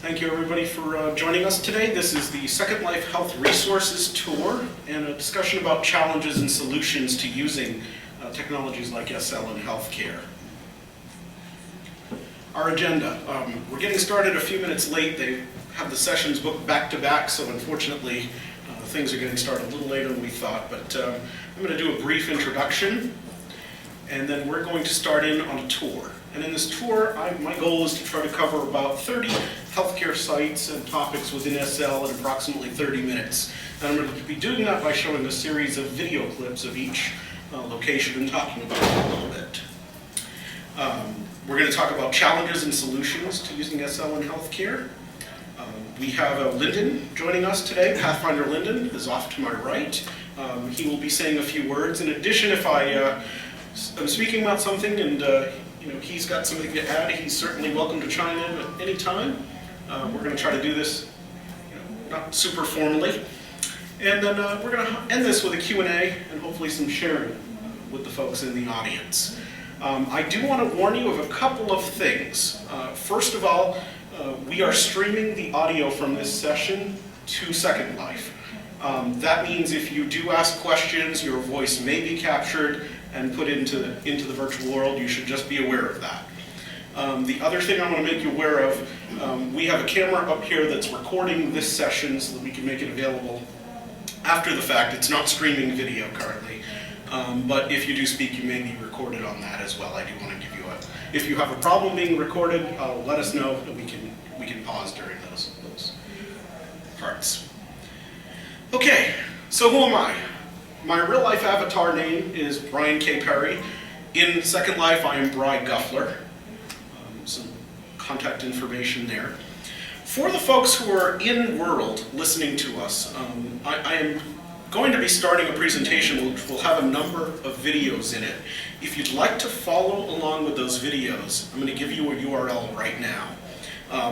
Thank you everybody for joining us today. This is the Second Life Health Resources Tour and a discussion about challenges and solutions to using technologies like SL in healthcare. Our agenda. We're getting started a few minutes late. They have the sessions booked back to back, so unfortunately things are getting started a little later than we thought, but I'm going to do a brief introduction and then we're going to start in on a tour. And in this tour, my goal is to try to cover about 30 healthcare sites and topics within SL in approximately 30 minutes. And I'm going to be doing that by showing a series of video clips of each location and talking about it a little bit. We're going to talk about challenges and solutions to using SL in healthcare. We have Lyndon joining us today. Pathfinder Lyndon is off to my right. He will be saying a few words. In addition, if I'm speaking about something and he's got something to add, he's certainly welcome to chime in at any time. We're going to try to do this not super formally. And then we're going to end this with a Q&A and hopefully some sharing with the folks in the audience. I do want to warn you of a couple of things. First of all, we are streaming the audio from this session to Second Life. That means if you do ask questions, your voice may be captured and put into the virtual world. You should just be aware of that. The other thing I want to make you aware of, we have a camera up here that's recording this session so that we can make it available after the fact. It's not streaming video currently, but if you do speak, you may be recorded on that as well. I do want to give you if you have a problem being recorded, let us know and we can pause during those parts. Okay, so who am I? My real life avatar name is Brian K. Perry. In Second Life, I am Bri Guffler. Some contact information there. For the folks who are in world listening to us, I am going to be starting a presentation which will have a number of videos in it. If you'd like to follow along with those videos, I'm going to give you a URL right now.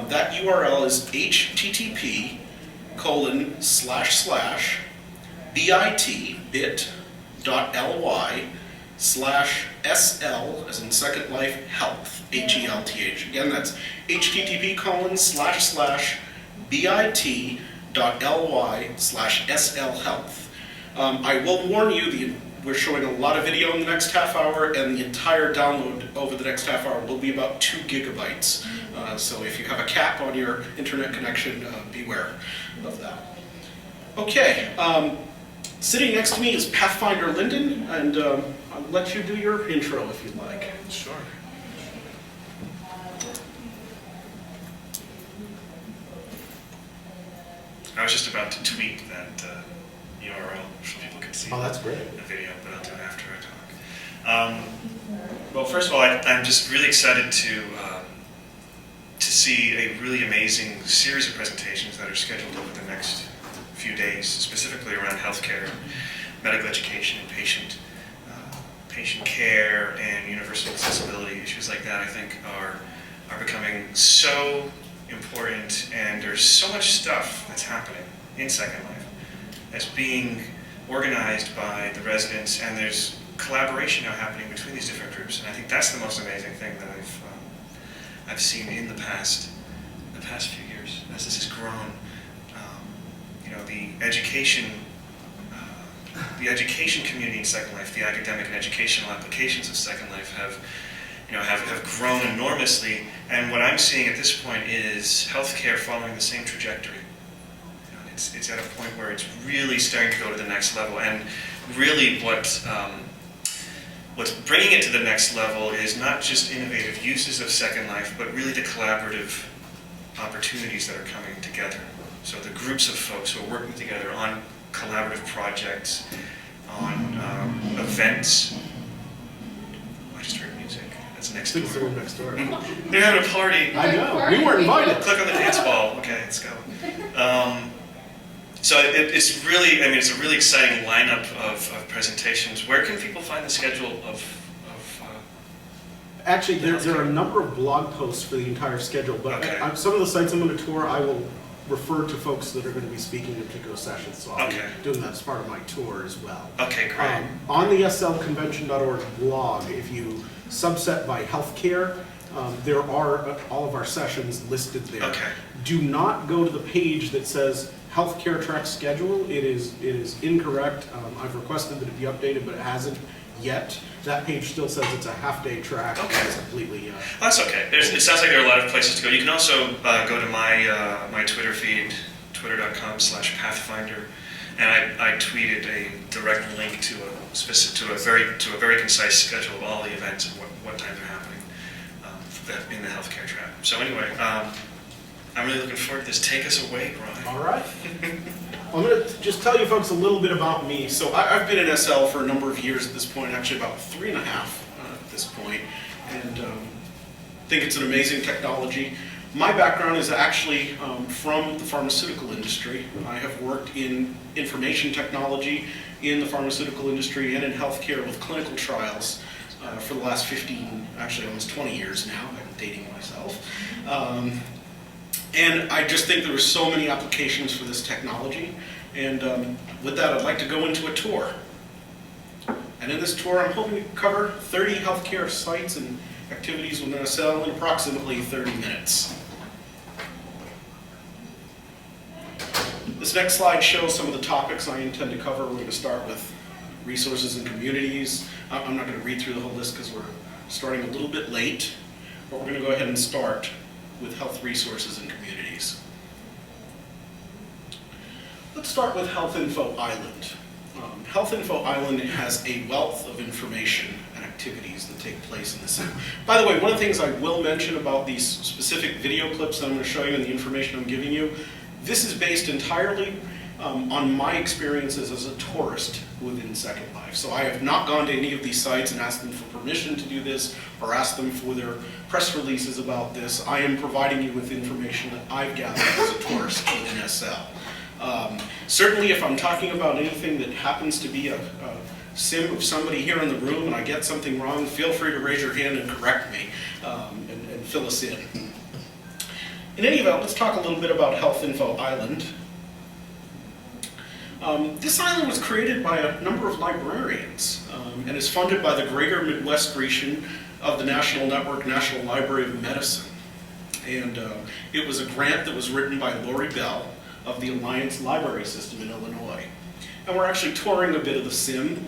That URL is http://bit.ly/SL, as in Second Life Health, HELTH. Again, that's http://bit.ly/SL Health. I will warn you, we're showing a lot of video in the next half hour, and the entire download over the next half hour will be about 2 gigabytes. So if you have a cap on your internet connection, beware of that. Okay, sitting next to me is Pathfinder Lyndon, and I'll let you do your intro if you'd like. Sure. I was just about to tweet that URL so people could see that's great. the video, but I'll do it after I talk. Well, first of all, I'm just really excited to see a really amazing series of presentations that are scheduled over the next few days, specifically around healthcare, medical education, and patient care, and universal accessibility. Issues like that, I think, are becoming so important, and there's so much stuff that's happening in Second Life that's being organized by the residents, and there's collaboration now happening between these different groups, and I think that's the most amazing thing that I've seen in the past few years as this has grown. The education community in Second Life, the academic and educational applications of Second Life have grown enormously, and what I'm seeing at this point is healthcare following the same trajectory. It's at a point where it's really starting to go to the next level, and really what's bringing it to the next level is not just innovative uses of Second Life, but really the collaborative opportunities that are coming together. So the groups of folks who are working together on collaborative projects, on events. I just heard music. That's next It's the door. room next door. They're having a party. I know, we weren't invited. Click on the dance ball. Okay, let's go. So it's really, I mean, it's a really exciting lineup of presentations. Where can people find the schedule of Actually, there are a number of blog posts for the entire schedule, but Okay. some of the sites I'm going to tour, I will refer to folks that are going to be speaking in particular sessions, so I'll Okay. be doing that as part of my tour as well. Okay, great. On the slconvention.org blog, if you subset by healthcare, there are all of our sessions listed there. Okay. Do not go to the page that says healthcare track schedule. It is incorrect. I've requested that it be updated, but it hasn't yet. That page still says it's a half-day track. Okay. It's completely. That's okay. It sounds like there are a lot of places to go. You can also go to my Twitter feed, twitter.com/Pathfinder, and I tweeted a direct link to a very concise schedule of all the events and what time they're happening in the healthcare track. So anyway, I'm really looking forward to this. Take us away, Brian. All right. I'm going to just tell you folks a little bit about me. So I've been in SL for a number of years at this point, actually about 3.5 at this point, and think it's an amazing technology. My background is actually from the pharmaceutical industry. I have worked in information technology in the pharmaceutical industry and in healthcare with clinical trials for the last 15, actually almost 20 years now. I'm dating myself. And I just think there are so many applications for this technology. And with that, I'd like to go into a tour. And in this tour, I'm hoping to cover 30 healthcare sites and activities within SL in approximately 30 minutes. This next slide shows some of the topics I intend to cover. We're going to start with resources and communities. I'm not going to read through the whole list because we're starting a little bit late, but we're going to go ahead and start with health resources and communities. Let's start with Health Info Island. Health Info Island has a wealth of information and activities that take place in the city. By the way, one of the things I will mention about these specific video clips that I'm going to show you and the information I'm giving you, this is based entirely on my experiences as a tourist within Second Life. So I have not gone to any of these sites and asked them for permission to do this or asked them for their press releases about this. I am providing you with information that I've gathered as a tourist within SL. Certainly if I'm talking about anything that happens to be a sim of somebody here in the room and I get something wrong, feel free to raise your hand and correct me and fill us in. In any event, let's talk a little bit about Health Info Island. This island was created by a number of librarians and is funded by the Greater Midwest region of the National Network National Library of Medicine. And it was a grant that was written by Lori Bell of the Alliance Library System in Illinois. And we're actually touring a bit of the sim.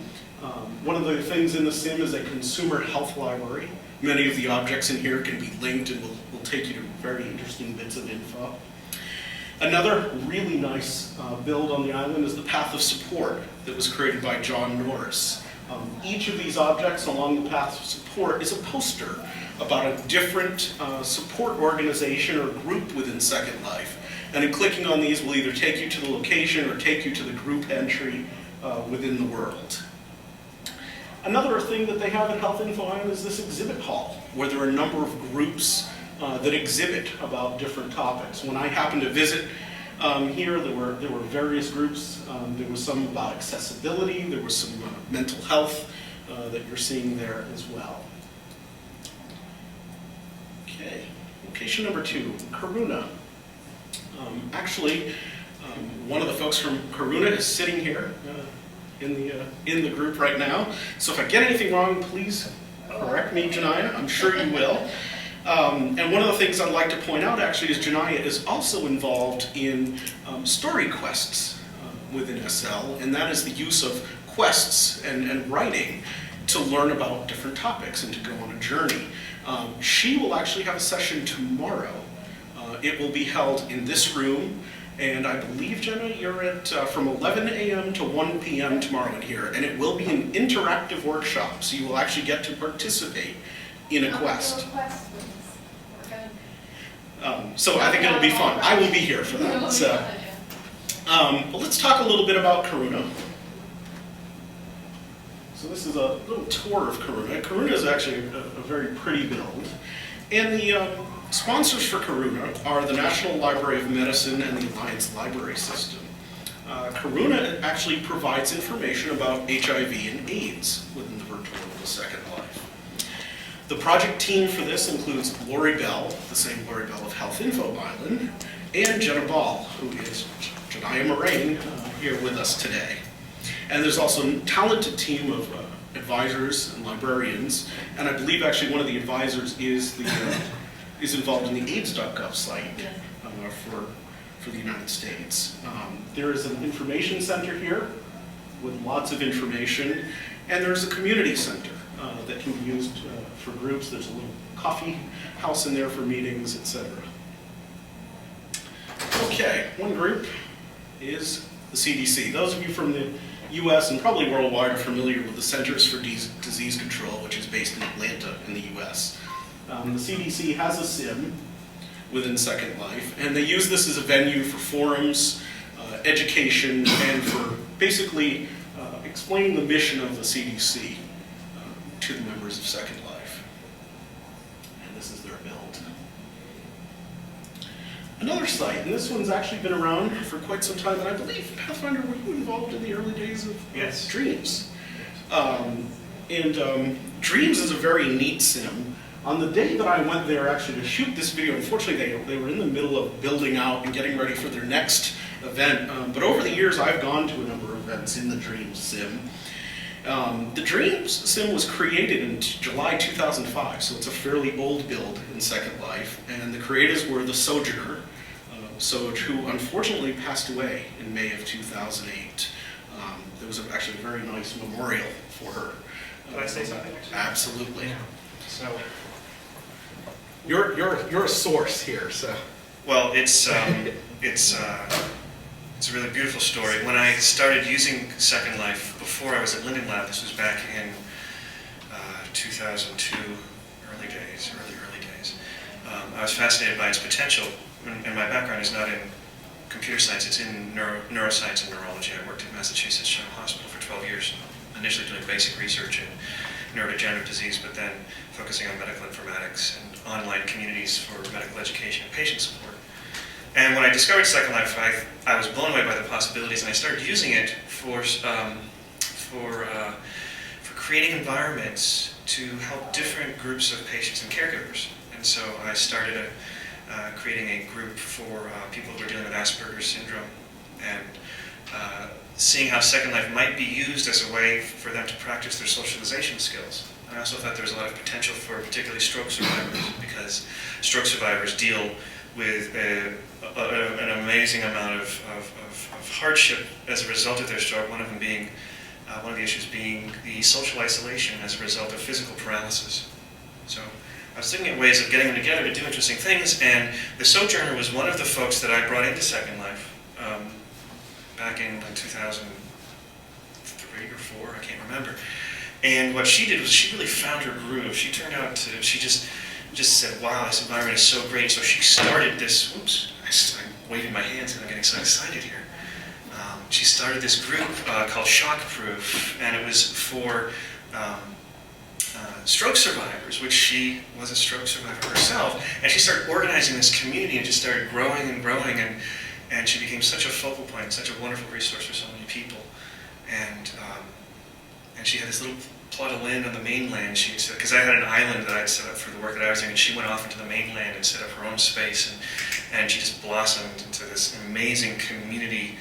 One of the things in the sim is a consumer health library. Many of the objects in here can be linked and will take you to very interesting bits of info. Another really nice build on the island is the Path of Support that was created by John Norris. Each of these objects along the Path of Support is a poster about a different support organization or group within Second Life. And in clicking on these will either take you to the location or take you to the group entry within the world. Another thing that they have at Health Info Island is this exhibit hall, where there are a number of groups that exhibit about different topics. When I happened to visit here, there were various groups. There was some about accessibility, there was some mental health that you're seeing there as well. Okay, location number 2, Karuna. Actually, one of the folks from Karuna is sitting here in the group right now. So if I get anything wrong, please correct me, Janaya. I'm sure you will. And one of the things I'd like to point out actually is Janaya is also involved in story quests within SL, and that is the use of quests and writing to learn about different topics and to go on a journey. She will actually have a session tomorrow. It will be held in this room, and I believe, Jenna, you're at from 11 a.m. to 1 p.m. tomorrow in here, and it will be an interactive workshop, so you will actually get to participate in a quest. So I think it'll be fun. I will be here for that. So, but let's talk a little bit about Karuna. So this is a little tour of Karuna. Karuna is actually a very pretty build. And the sponsors for Karuna are the National Library of Medicine and the Alliance Library System. Karuna actually provides information about HIV and AIDS within the virtual world of Second Life. The project team for this includes Lori Bell, the same Lori Bell of Health Info Island, and Jenna Ball, who is Jediah Moraine, here with us today. And there's also a talented team of advisors and librarians, and I believe actually one of the advisors is involved in the AIDS.gov site for the United States. There is an information center here with lots of information, and there's a community center that can be used for groups. There's a little coffee house in there for meetings, etc. Okay, one group is the CDC. Those of you from the US and probably worldwide are familiar with the Centers for Disease Control, which is based in Atlanta in the US. The CDC has a SIM within Second Life, and they use this as a venue for forums, education, and for basically explaining the mission of the CDC to the members of Second Life. And this is their build. Another site, and this one's actually been around for quite some time, and I believe, Pathfinder, were you involved in the early days of Dreams? Dreams is a very neat sim. On the day that I went there actually to shoot this video, unfortunately they were in the middle of building out and getting ready for their next event, but over the years I've gone to a number of events in the Dreams sim. The Dreams sim was created in July 2005, so it's a fairly old build in Second Life, and the creators were the Sojourner, Soj, who unfortunately passed away in May of 2008. There was actually a very nice memorial for her. Can I say something? Absolutely. Yeah. So, You're a source here, so. well, it's a really beautiful story. When I started using Second Life before I was at Linden Lab, this was back in 2002, early days. I was fascinated by its potential, and my background is not in computer science, it's in neuroscience and neurology. I worked at Massachusetts General Hospital for 12 years, initially doing basic research in neurodegenerative disease, but then focusing on medical informatics and online communities for medical education and patient support. And when I discovered Second Life, I was blown away by the possibilities, and I started using it for creating environments to help different groups of patients and caregivers. And so I started creating a group for people who are dealing with Asperger's syndrome, and seeing how Second Life might be used as a way for them to practice their socialization skills. I also thought there was a lot of potential for particularly stroke survivors, because stroke survivors deal with an amazing amount of hardship as a result of their stroke, one of the issues being the social isolation as a result of physical paralysis. So I was looking at ways of getting them together to do interesting things, and the Sojourner was one of the folks that I brought into Second Life back in 2003 or 4, I can't remember. And what she did was she really found her groove. She turned out to, she just said, wow, this environment is so great. So she started this, I'm waving my hands and I'm getting so excited here. She started this group called Shockproof, and it was for stroke survivors, which she was a stroke survivor herself. And she started organizing this community and just started growing and growing, and she became such a focal point, such a wonderful resource for so many people. And she had this little plot of land on the mainland. Because I had an island that I'd set up for the work that I was doing, and she went off into the mainland and set up her own space, and she just blossomed into this amazing community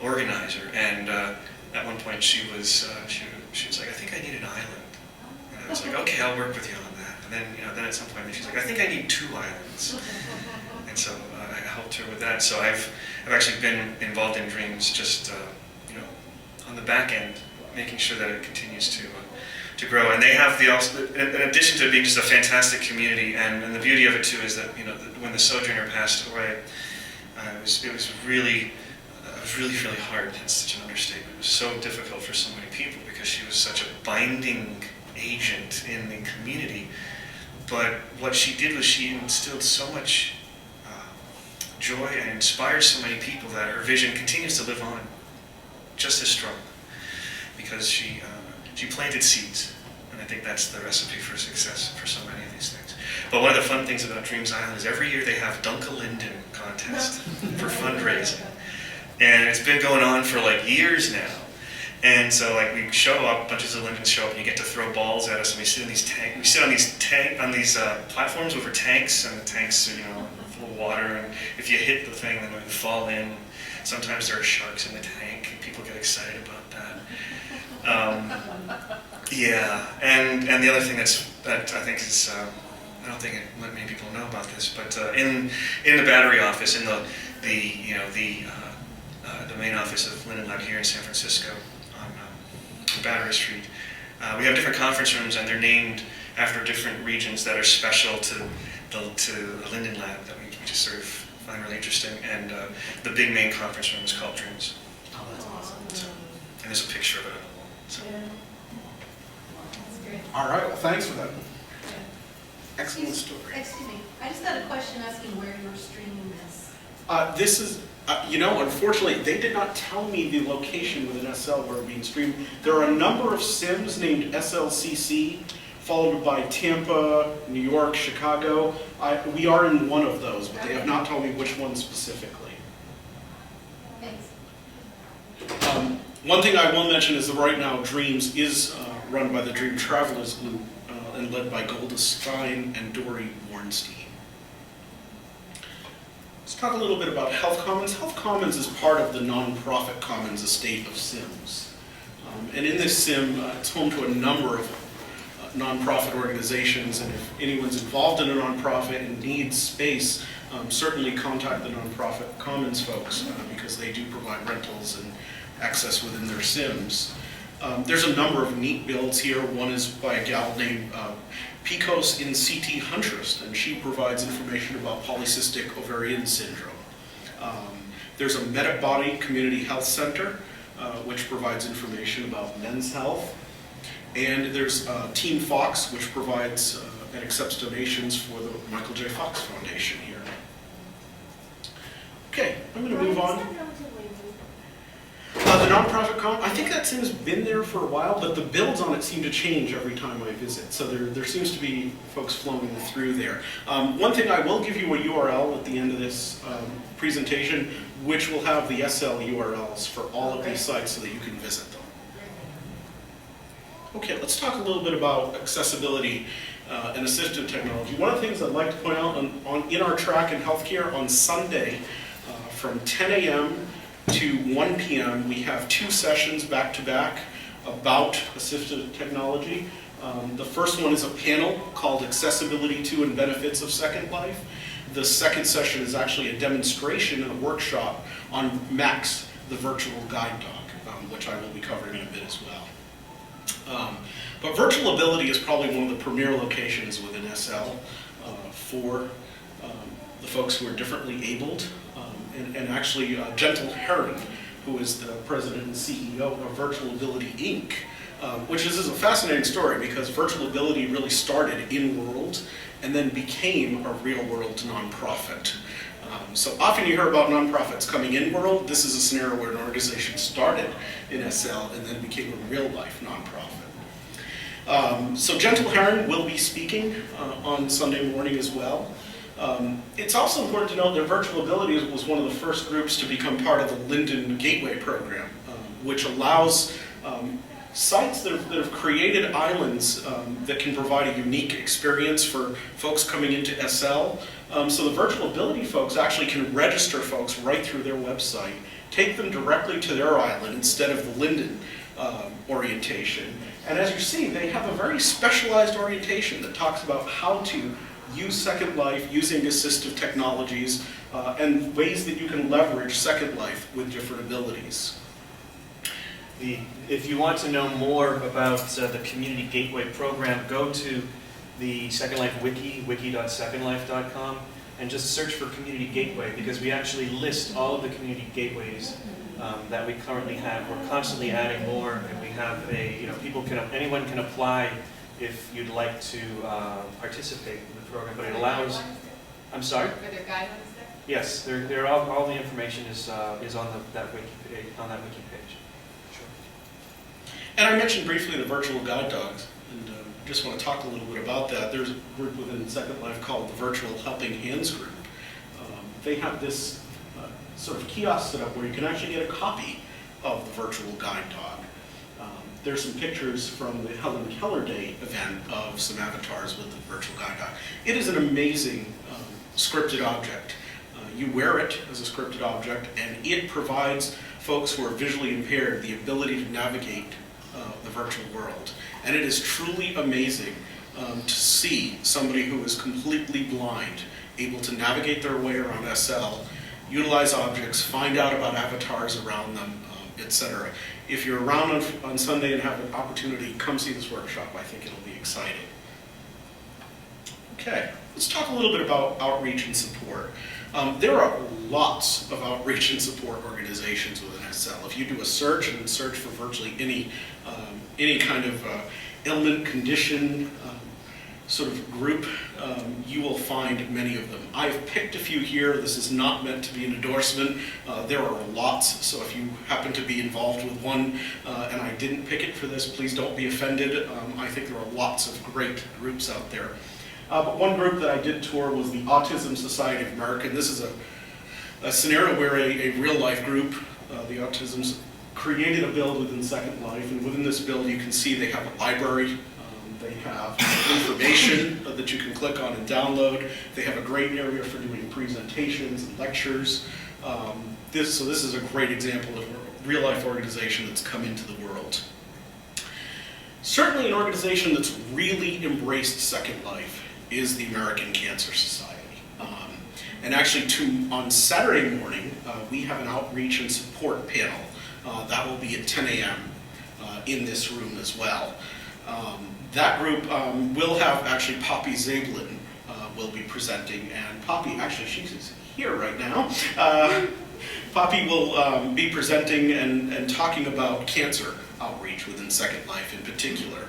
organizer. And at one point she was like, I think I need an island. And I was like, okay, I'll work with you on that. And then, then at some point she's like, I think I need 2 islands. And so I helped her with that. So I've actually been involved in Dreams, just on the back end, making sure that it continues to grow. And they have in addition to it being just a fantastic community, and the beauty of it too is that when the Sojourner passed away, it was really hard. That's such an understatement. It was so difficult for so many people because she was such a binding agent in the community. But what she did was she instilled so much joy and inspired so many people that her vision continues to live on just as strong, because she She planted seeds, and I think that's the recipe for success for so many of these things. But one of the fun things about Dreams Island is every year they have Dunk-a-Linden contest for fundraising. And it's been going on for like years now. And so like we show up, bunches of lindens show up, and you get to throw balls at us, and we sit in these on these platforms over tanks, and the tanks are, full of water, and if you hit the thing, then we fall in. Sometimes there are sharks in the tank, and people get excited about that. Yeah, and the other thing that I think is, I don't think many people know about this, but in the battery office, in the main office of Linden Lab here in San Francisco on Battery Street, we have different conference rooms, and they're named after different regions that are special to the Linden Lab that we just sort of find really interesting. And the big main conference room is called Dreams. Oh, that's awesome. So, and there's a picture of it on the wall. So. That's great. All right, well, thanks for that. Excellent Excuse story. me, I just got a question asking where you're streaming this. This is, unfortunately, they did not tell me the location within SL where it's being streamed. There are a number of sims named SLCC, followed by Tampa, New York, Chicago. We are in one of those, but they have not told me which one specifically. Thanks. One thing I will mention is that right now Dreams is run by the Dream Travelers Group and led by Golda Stein and Dory Warnstein. Let's talk a little bit about Health Commons. Health Commons is part of the nonprofit Commons estate of Sims. And in this Sim, it's home to a number of nonprofit organizations, and if anyone's involved in a nonprofit and needs space, certainly contact the nonprofit Commons folks because they do provide rentals and access within their Sims. There's a number of neat builds here. One is by a gal named Picos in CT Huntress, and she provides information about polycystic ovarian syndrome. There's a Metabody Community Health Center, which provides information about men's health. And there's Team Fox, which provides and accepts donations for the Michael J. Fox Foundation here. Okay, I'm going to move on. The nonprofit I think that Sim's been there for a while, but the builds on it seem to change every time I visit. So there seems to be folks flowing through there. One thing, I will give you a URL at the end of this presentation, which will have the SL URLs for all of these sites so that you can visit them. Okay, let's talk a little bit about accessibility and assistive technology. One of the things I'd like to point out in our track in healthcare on Sunday from 10 a.m. to 1 p.m. we have 2 sessions back to back about assistive technology. The first one is a panel called Accessibility to and Benefits of Second Life. The second session is actually a demonstration and a workshop on Max, the virtual guide dog, which I will be covering in a bit as well. But Virtual Ability is probably one of the premier locations within SL for the folks who are differently abled. And actually, Gentle Heron, who is the president and CEO of Virtual Ability, Inc., which is a fascinating story because Virtual Ability really started in-world and then became a real-world nonprofit. So often you hear about nonprofits coming in-world. This is a scenario where an organization started in SL and then became a real-life nonprofit. So Gentle Heron will be speaking on Sunday morning as well. It's also important to note that Virtual Ability was one of the first groups to become part of the Linden Gateway program, which allows sites that have created islands that can provide a unique experience for folks coming into SL. So the Virtual Ability folks actually can register folks right through their website, take them directly to their island instead of the Linden orientation. And as you see, they have a very specialized orientation that talks about how to use Second Life using assistive technologies and ways that you can leverage Second Life with different abilities. If you want to know more about the Community Gateway program, go to the Second Life wiki, wiki.secondlife.com, and just search for Community Gateway because we actually list all of the community gateways that we currently have. We're constantly adding more, and we have anyone can apply if you'd like to participate in the program, but it allows. I'm sorry. Are there guidelines there? Yes, all the information is on that wiki page. Sure. And I mentioned briefly the virtual guide dogs, and just want to talk a little bit about that. There's a group within Second Life called the Virtual Helping Hands Group. They have this sort of kiosk set up where you can actually get a copy of the virtual guide dog. There's some pictures from the Helen Keller Day event of some avatars with the virtual guide dog. It is an amazing scripted object. You wear it as a scripted object, and it provides folks who are visually impaired the ability to navigate the virtual world. And it is truly amazing to see somebody who is completely blind able to navigate their way around SL, utilize objects, find out about avatars around them, etc. If you're around on Sunday and have an opportunity, come see this workshop. I think it'll be exciting. Okay, let's talk a little bit about outreach and support. There are lots of outreach and support organizations within SL. If you do a search and search for virtually any kind of ailment, condition, sort of group, you will find many of them. I've picked a few here. This is not meant to be an endorsement. There are lots, so if you happen to be involved with one and I didn't pick it for this, please don't be offended. I think there are lots of great groups out there. But one group that I did tour was the Autism Society of America. And this is a scenario where a real-life group, the Autisms, created a build within Second Life, and within this build you can see they have a library. They have information that you can click on and download. They have a great area for doing presentations and lectures. This is a great example of a real-life organization that's come into the world. Certainly an organization that's really embraced Second Life is the American Cancer Society. And actually on Saturday morning, we have an outreach and support panel. That will be at 10 a.m. In this room as well. That group will have actually Poppy Zablin will be presenting, and Poppy, actually she's here right now. Poppy will be presenting and talking about cancer outreach within Second Life in particular.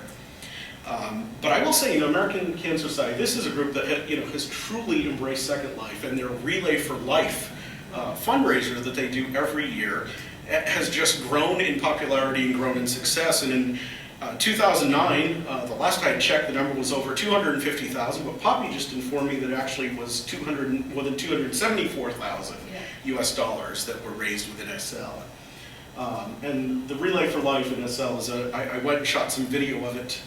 But I will say, American Cancer Society, this is a group that has truly embraced Second Life, and their Relay for Life fundraiser that they do every year has just grown in popularity and grown in success. And in 2009, the last I checked, the number was over 250,000, but Poppy just informed me that it actually was more than 274,000 US dollars that were raised within SL. And the Relay for Life in SL is I went and shot some video of it.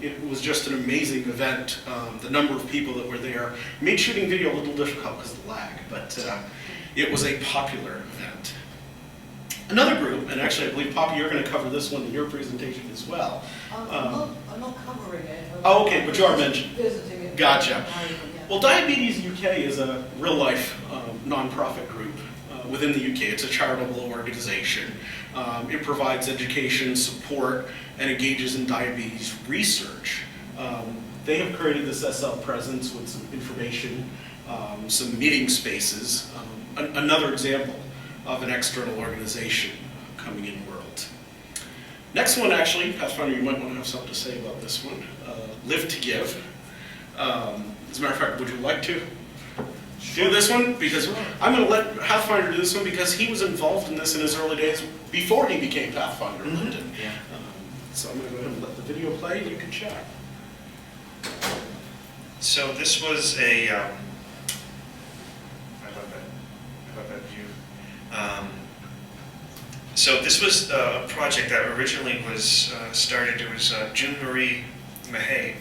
It was just an amazing event. The number of people that were there made shooting video a little difficult because of the lag, but it was a popular event. Another group, and actually I believe, Poppy, you're going to cover this one in your presentation as well. I'm not covering it. Oh, okay, but you are mentioning. Visiting it. Gotcha. Well, Diabetes UK is a real-life non-profit group within the UK. It's a charitable organization. It provides education, support, and engages in diabetes research. They have created this SL presence with some information, some meeting spaces. Another example of an external organization coming in world. Next one, actually, Pathfinder, you might want to have something to say about this one. Live to Give. As a matter of fact, would you like to do this one? Because I'm going to let Pathfinder do this one because he was involved in this in his early days before he became Pathfinder, Lyndon. Yeah. So I'm going to go ahead and let the video play and you can chat. So this was a, I love that view. So this was a project that originally was started. It was June Marie Mahay,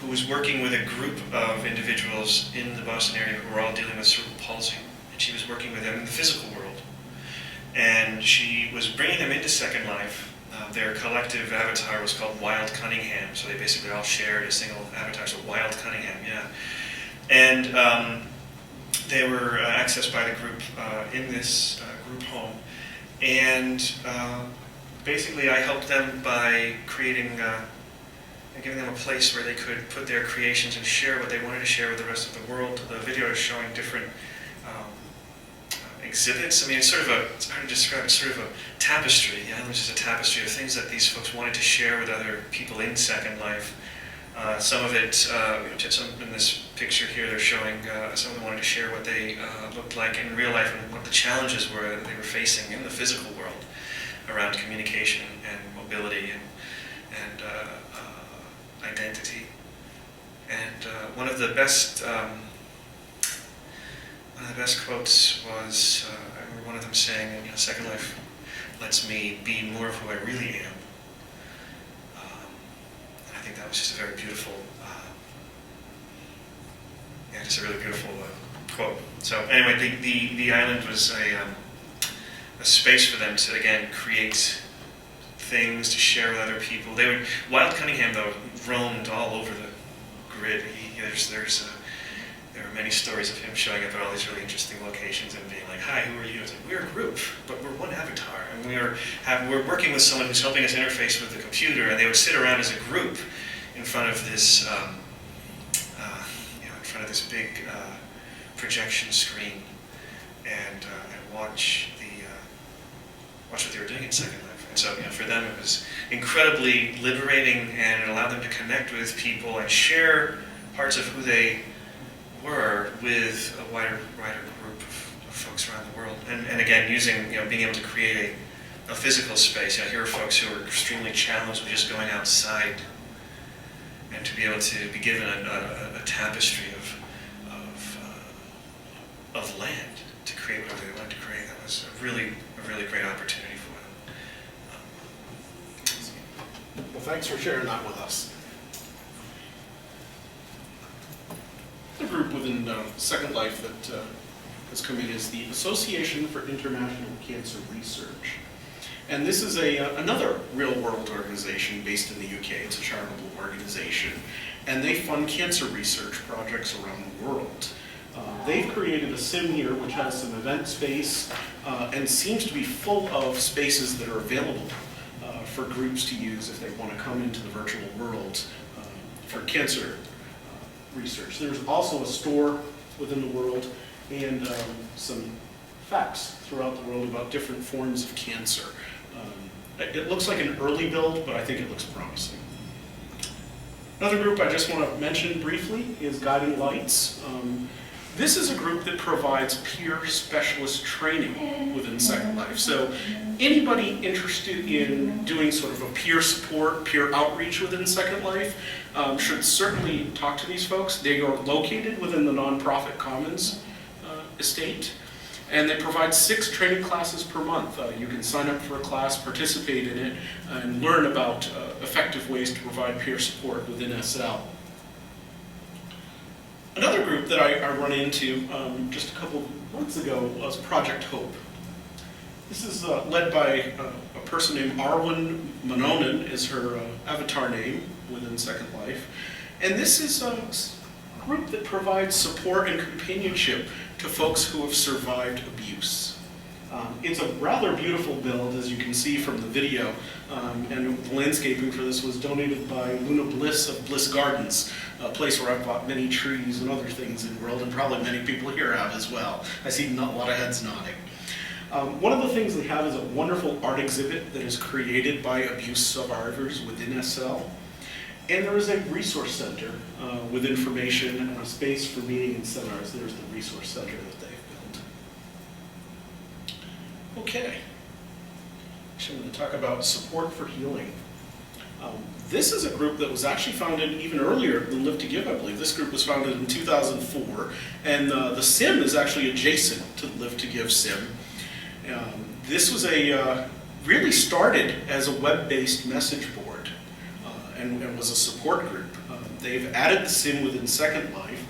who was working with a group of individuals in the Boston area who were all dealing with cerebral palsy. And she was working with them in the physical world. And she was bringing them into Second Life. Their collective avatar was called Wild Cunningham, so they basically all shared a single avatar, so Wild Cunningham, yeah. And they were accessed by the group in this group home. And basically I helped them by creating, giving them a place where they could put their creations and share what they wanted to share with the rest of the world. The video is showing different exhibits. I mean, it's sort of it's hard to describe, it's sort of a tapestry. The island is just a tapestry of things that these folks wanted to share with other people in Second Life. Some of it, in this picture here, they're showing some of them wanted to share what they looked like in real life and what the challenges were that they were facing in the physical world around communication and mobility and identity. And one of the best quotes was, I remember one of them saying, Second Life lets me be more of who I really am. And I think that was just a very beautiful, just a really beautiful quote. So anyway, the island was a space for them to, again, create things to share with other people. Wild Cunningham, though, roamed all over the grid. There are many stories of him showing up at all these really interesting locations and being like, "Hi, who are you?" It's like, "We're a group, but we're one avatar, and we're working with someone who's helping us interface with the computer." And they would sit around as a group in front of this, in front of this big projection screen, and watch what they were doing in Second Life. And so, for them, it was incredibly liberating, and it allowed them to connect with people and share parts of who they were with a wider group of folks around the world. And again, using, being able to create a physical space. Here are folks who are extremely challenged with just going outside, and to be able to be given a tapestry of land to create whatever they wanted to create. That was a really great opportunity for them. Well, thanks for sharing that with us. The group within Second Life that has come in is the Association for International Cancer Research. And this is another real-world organization based in the UK. It's a charitable organization. And they fund cancer research projects around the world. They've created a sim here which has some event space and seems to be full of spaces that are available for groups to use if they want to come into the virtual world for cancer research. There's also a store within the world and some facts throughout the world about different forms of cancer. It looks like an early build, but I think it looks promising. Another group I just want to mention briefly is Guiding Lights. This is a group that provides peer specialist training within Second Life. So anybody interested in doing sort of a peer support, peer outreach within Second Life should certainly talk to these folks. They are located within the nonprofit Commons estate, and they provide 6 training classes per month. You can sign up for a class, participate in it, and learn about effective ways to provide peer support within SL. Another group that I run into just a couple months ago was Project Hope. This is led by a person named Arwen Manonen, is her avatar name within Second Life. And this is a group that provides support and companionship to folks who have survived abuse. It's a rather beautiful build, as you can see from the video, and the landscaping for this was donated by Luna Bliss of Bliss Gardens, a place where I've bought many trees and other things in the world, and probably many people here have as well. I see a lot of heads nodding. One of the things they have is a wonderful art exhibit that is created by abuse survivors within SL. And there is a resource center with information and a space for meeting and seminars. There's the resource center that they've built. Okay. Actually, I'm going to talk about support for healing. This is a group that was actually founded even earlier than Live to Give, I believe. This group was founded in 2004, and the sim is actually adjacent to the Live to Give sim. This was really started as a web-based message board and was a support group. They've added the sim within Second Life,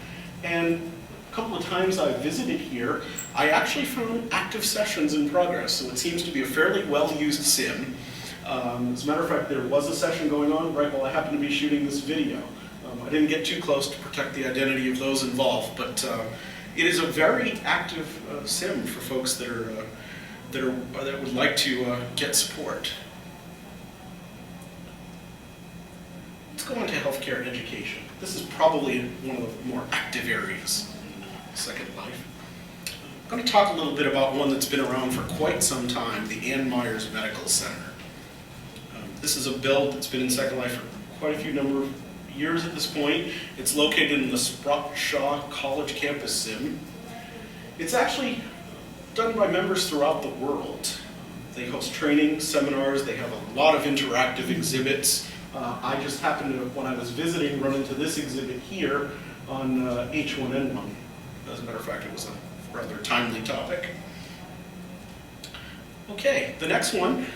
and a couple of times I visited here, I actually found active sessions in progress, so it seems to be a fairly well-used sim. As a matter of fact, there was a session going on right while I happened to be shooting this video. I didn't get too close to protect the identity of those involved, but it is a very active sim for folks that would like to get support. Let's go on to healthcare and education. This is probably one of the more active areas in Second Life. I'm going to talk a little bit about one that's been around for quite some time, the Ann Myers Medical Center. This is a build that's been in Second Life for quite a few number of years at this point. It's located in the Sprott Shaw College campus sim. It's actually done by members throughout the world. They host training, seminars, they have a lot of interactive exhibits. I just happened to, when I was visiting, run into this exhibit here on H1N1. As a matter of fact, it was a rather timely topic. Okay, the next one,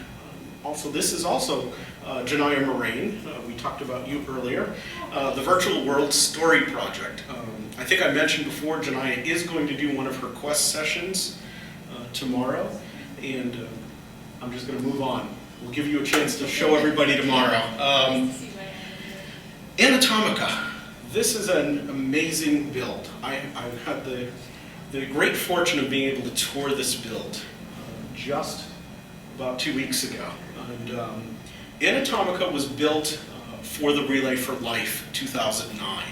also this is also Janaya Moraine. We talked about you earlier. The Virtual World Story Project. I think I mentioned before, Janaya is going to do one of her quest sessions tomorrow, and I'm just going to move on. We'll give you a chance to show everybody tomorrow. Anatomica. This is an amazing build. I had the great fortune of being able to tour this build just about 2 weeks ago. And Anatomica was built for the Relay for Life 2009.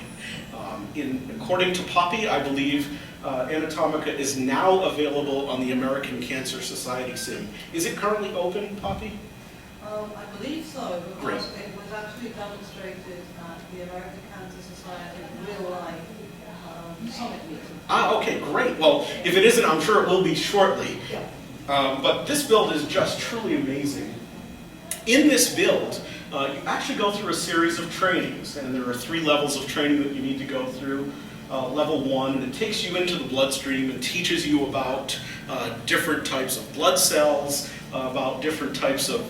According to Poppy, I believe Anatomica is now available on the American Cancer Society sim. Is it currently open, Poppy? I believe so, Great. because it was actually demonstrated at the American Cancer Society real life summit meeting. Ah, okay, great. Well, if it isn't, I'm sure it will be shortly. But this build is just truly amazing. In this build, you actually go through a series of trainings, and there are 3 levels of training that you need to go through. Level 1, it takes you into the bloodstream and teaches you about different types of blood cells, about different types of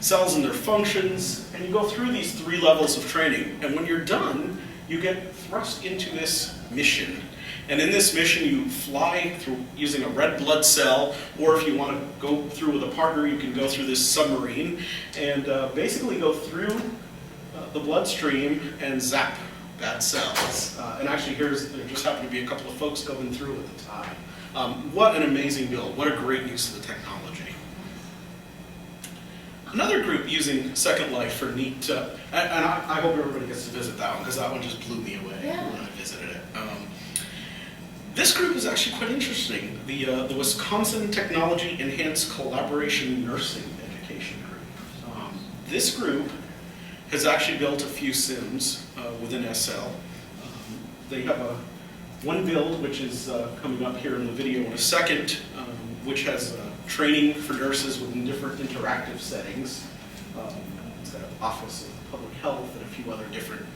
cells and their functions, and you go through these 3 levels of training. And when you're done, you get thrust into this mission. And in this mission, you fly through using a red blood cell, or if you want to go through with a partner, you can go through this submarine and basically go through the bloodstream and zap bad cells. And actually, there just happened to be a couple of folks going through at the time. What an amazing build. What a great use of the technology. Another group using Second Life for neat, and I hope everybody gets to visit that one, because that one just blew me away when I visited it. This group is actually quite interesting. The Wisconsin Technology Enhanced Collaboration Nursing Education Group. This group has actually built a few sims within SL. They have one build, which is coming up here in the video in a second, which has training for nurses within different interactive settings. It's got an Office of Public Health and a few other different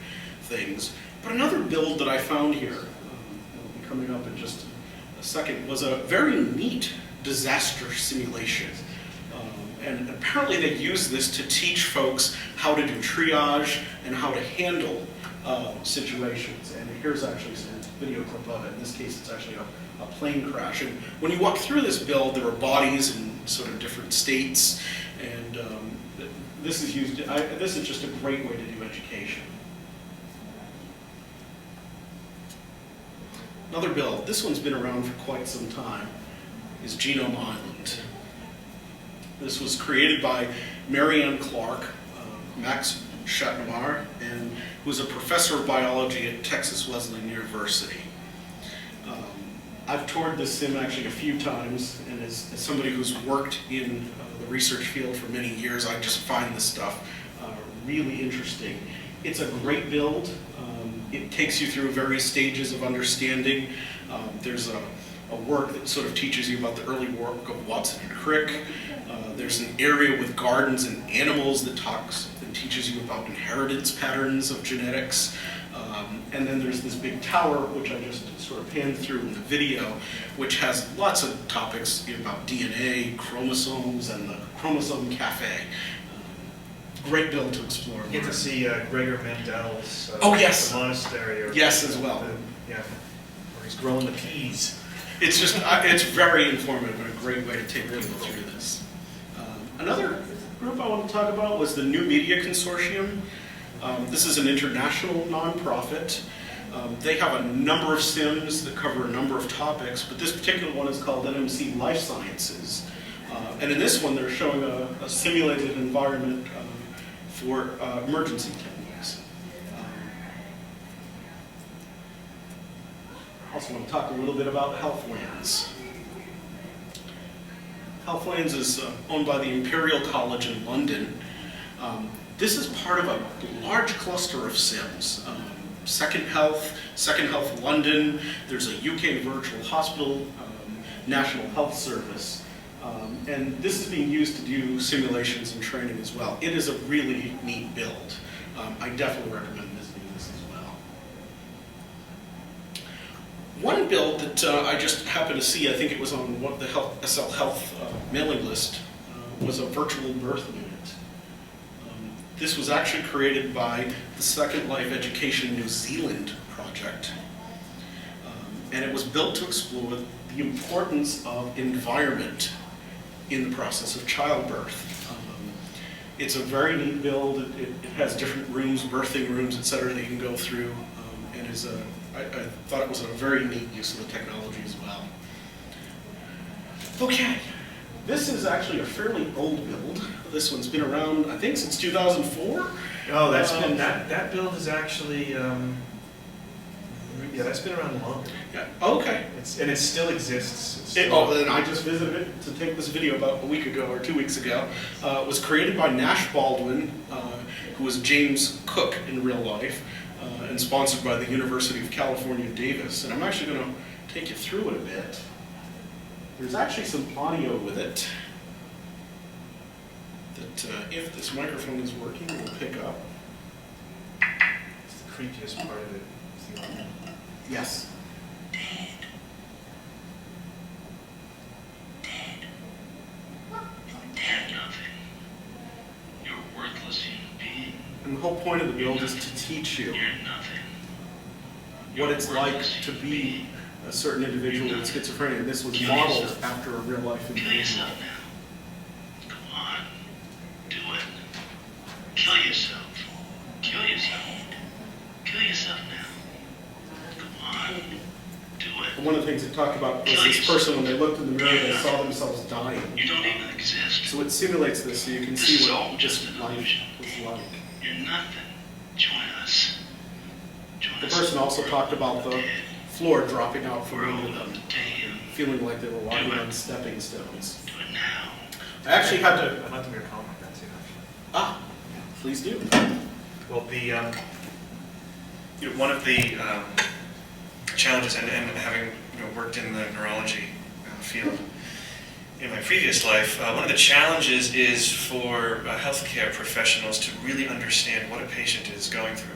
things. But another build that I found here, that'll be coming up in just a second, was a very neat disaster simulation. And apparently they use this to teach folks how to do triage and how to handle situations. And here's actually some video clip of it. In this case, it's actually a plane crash. And when you walk through this build, there are bodies in sort of different states. And this is used. This is just a great way to do education. Another build. This one's been around for quite some time. Is Genome Island. This was created by Marianne Clark, Max Chatnoir, and who's a professor of biology at Texas Wesleyan University. I've toured this sim actually a few times, and as somebody who's worked in the research field for many years, I just find this stuff really interesting. It's a great build. It takes you through various stages of understanding. There's a work that sort of teaches you about the early work of Watson and Crick. There's an area with gardens and animals that teaches you about inheritance patterns of genetics. And then there's this big tower, which I just sort of panned through in the video, which has lots of topics about DNA, chromosomes, and the chromosome cafe. Great build to explore. You get to see Gregor Mendel's yes. monastery. Yes, as well. Where he's growing the peas. It's just, it's very informative and a great way to take people through this. Another group I want to talk about was the New Media Consortium. This is an international nonprofit. They have a number of sims that cover a number of topics, but this particular one is called NMC Life Sciences. And in this one, they're showing a simulated environment for emergency techniques. I also want to talk a little bit about Healthlands. Healthlands is owned by the Imperial College in London. This is part of a large cluster of sims. Second Health London, there's a UK virtual hospital, National Health Service. And this is being used to do simulations and training as well. It is a really neat build. I definitely recommend visiting this as well. One build that I just happened to see, I think it was on one of the SL Health mailing list, was a virtual birth unit. This was actually created by the Second Life Education New Zealand project. And it was built to explore the importance of environment in the process of childbirth. It's a very neat build. It has different rooms, birthing rooms, et cetera, that you can go through. And I thought it was a very neat use of the technology as well. Okay, this is actually a fairly old build. This one's been around, I think, since 2004. Oh, that build is actually, that's been around longer. Yeah. Okay. It still exists. Then I just visited it to take this video about a week ago or 2 weeks ago. It was created by Nash Baldwin, who was James Cook in real life, and sponsored by the University of California, Davis. And I'm actually going to take you through it a bit. There's actually some audio with it that, if this microphone is working, will pick up. It's the creepiest part of it. It's the audio. Yes. Dad, nothing. You're a worthless human being. And the whole point of the build is to teach you You're nothing. what it's like to be a certain individual with schizophrenia. And this was modeled after a real life Kill individual. yourself now. Come on. Do it. Kill yourself. Kill yourself. Kill yourself now. Come on. Do it. And one of the things it talked about was this person, when they looked in the mirror, they saw themselves dying. You don't even exist. So it simulates this so you can This see is what all just this an life illusion. was like. You're nothing. Join us. Join The us. person also talked about the Dead. floor dropping out from We're under all up them, to him. feeling like they were walking on stepping stones. Do it now. I actually had to... I'd like to make a comment on that too, actually. Ah, please do. Well, one of the challenges, and having worked in the neurology field in my previous life, one of the challenges is for healthcare professionals to really understand what a patient is going through.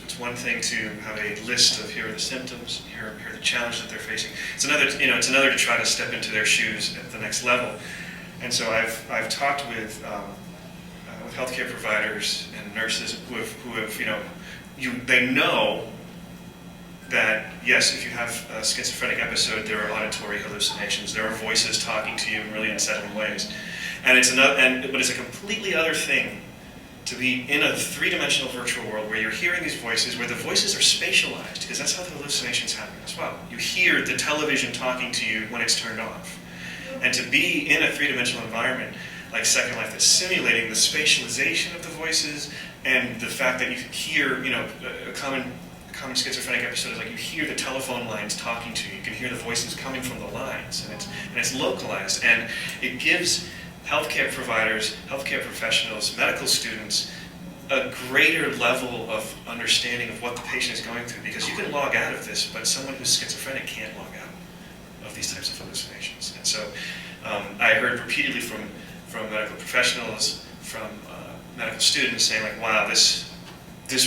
It's one thing to have a list of here are the symptoms, here are the challenges that they're facing. It's another to try to step into their shoes at the next level. And so I've talked with healthcare providers and nurses who have they know that yes, if you have a schizophrenic episode, there are auditory hallucinations, there are voices talking to you in really unsettling ways, but it's a completely other thing to be in a three-dimensional virtual world where you're hearing these voices, where the voices are spatialized, because that's how the hallucinations happen as well. You hear the television talking to you when it's turned off, and to be in a three-dimensional environment like Second Life that's simulating the spatialization of the voices and the fact that you can hear, a common schizophrenic episode is like you hear the telephone lines talking to you. You can hear the voices coming from the lines, and it's localized, and it gives healthcare providers, healthcare professionals, medical students a greater level of understanding of what the patient is going through, because you can log out of this, but someone who's schizophrenic can't log out of these types of hallucinations. And so I heard repeatedly from medical professionals, from medical students saying like, wow, this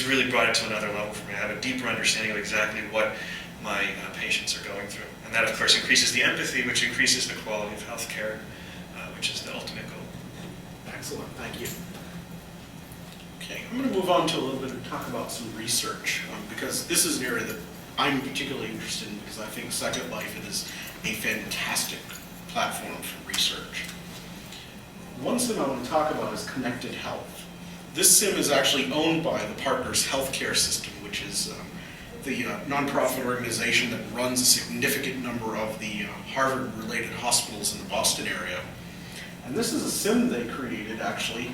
really brought it to another level for me. I have a deeper understanding of exactly what my patients are going through. And that, of course, increases the empathy, which increases the quality of healthcare, which is the ultimate goal. Excellent, thank you. Okay, I'm going to move on to a little bit and talk about some research, because this is an area that I'm particularly interested in, because I think Second Life is a fantastic platform for research. One sim I want to talk about is Connected Health. This sim is actually owned by the Partners Healthcare System, which is the nonprofit organization that runs a significant number of the Harvard-related hospitals in the Boston area. And this is a sim they created, actually.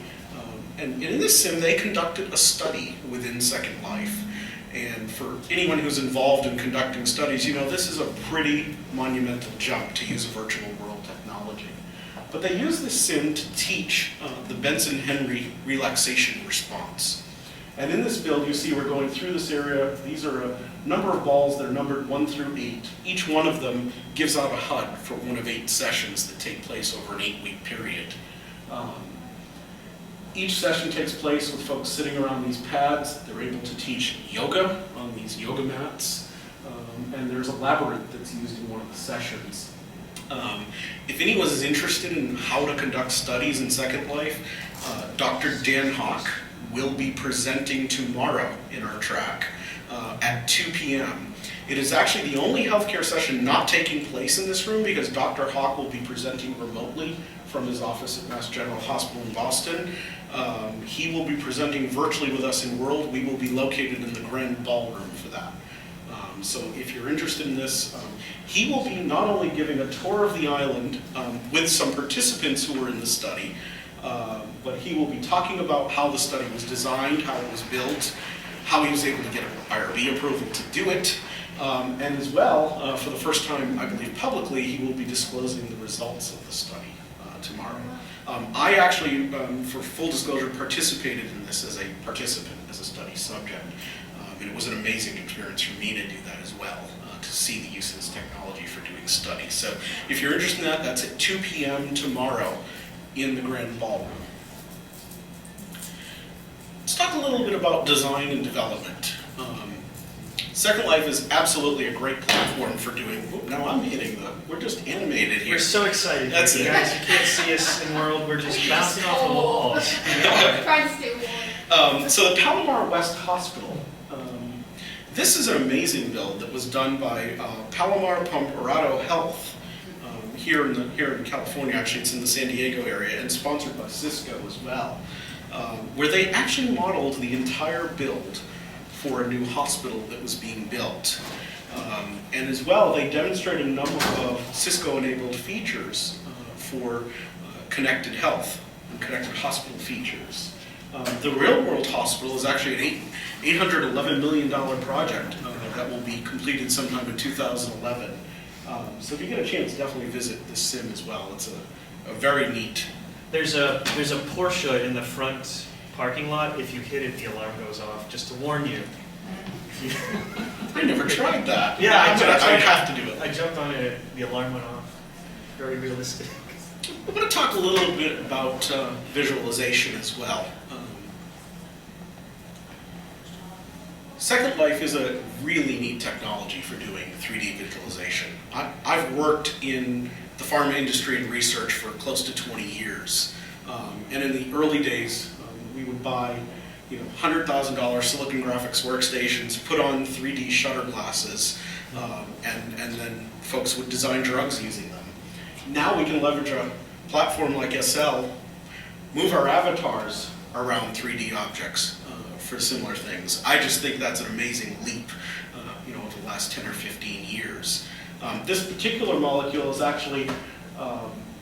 And in this sim, they conducted a study within Second Life. And for anyone who's involved in conducting studies, this is a pretty monumental jump to use a virtual world technology. But they use this sim to teach the Benson-Henry relaxation response. And in this build, you see we're going through this area. These are a number of balls that are numbered 1 through 8. Each one of them gives out a HUD for one of 8 sessions that take place over an 8-week period. Each session takes place with folks sitting around these pads. They're able to teach yoga on these yoga mats. And there's a labyrinth that's used in one of the sessions. If anyone is interested in how to conduct studies in Second Life, Dr. Dan Hawk will be presenting tomorrow in our track at 2 p.m. It is actually the only healthcare session not taking place in this room because Dr. Hawk will be presenting remotely from his office at Mass General Hospital in Boston. He will be presenting virtually with us in World. We will be located in the Grand Ballroom for that. So if you're interested in this, he will be not only giving a tour of the island with some participants who were in the study, but he will be talking about how the study was designed, how it was built, how he was able to get an IRB approval to do it, and as well, for the first time, I believe publicly, he will be disclosing the results of the study tomorrow. I actually, for full disclosure, participated in this as a participant, as a study subject. And it was an amazing experience for me to do that as well, to see the use of this technology for doing studies. So if you're interested in that, that's at 2 p.m. tomorrow in the Grand Ballroom. Let's talk a little bit about design and development. Second Life is absolutely a great platform for doing, now I'm hitting we're just animated here. We're so excited. That's you it. guys, you can't see us in World, we're just bouncing off the walls. Trying to stay warm. So the Palomar West Hospital, this is an amazing build that was done by Palomar Pomperado Health here in California. Actually, it's in the San Diego area and sponsored by Cisco as well, where they actually modeled the entire build for a new hospital that was being built. And as well, they demonstrated a number of Cisco-enabled features for connected health and connected hospital features. The real-world hospital is actually an $811 million project that will be completed sometime in 2011. So if you get a chance, definitely visit this sim as well. It's a very neat. There's a Porsche in the front parking lot. If you hit it, the alarm goes off, just to warn you. I never tried that. Yeah, I'd have to do it. I jumped on it, the alarm went off. Very realistic. I'm going to talk a little bit about visualization as well. Second Life is a really neat technology for doing 3D visualization. I've worked in the pharma industry and research for close to 20 years. And in the early days, we would buy $100,000 Silicon Graphics workstations, put on 3D shutter glasses, and then folks would design drugs using them. Now we can leverage a platform like SL, move our avatars around 3D objects for similar things. I just think that's an amazing leap, over the last 10 or 15 years. This particular molecule is actually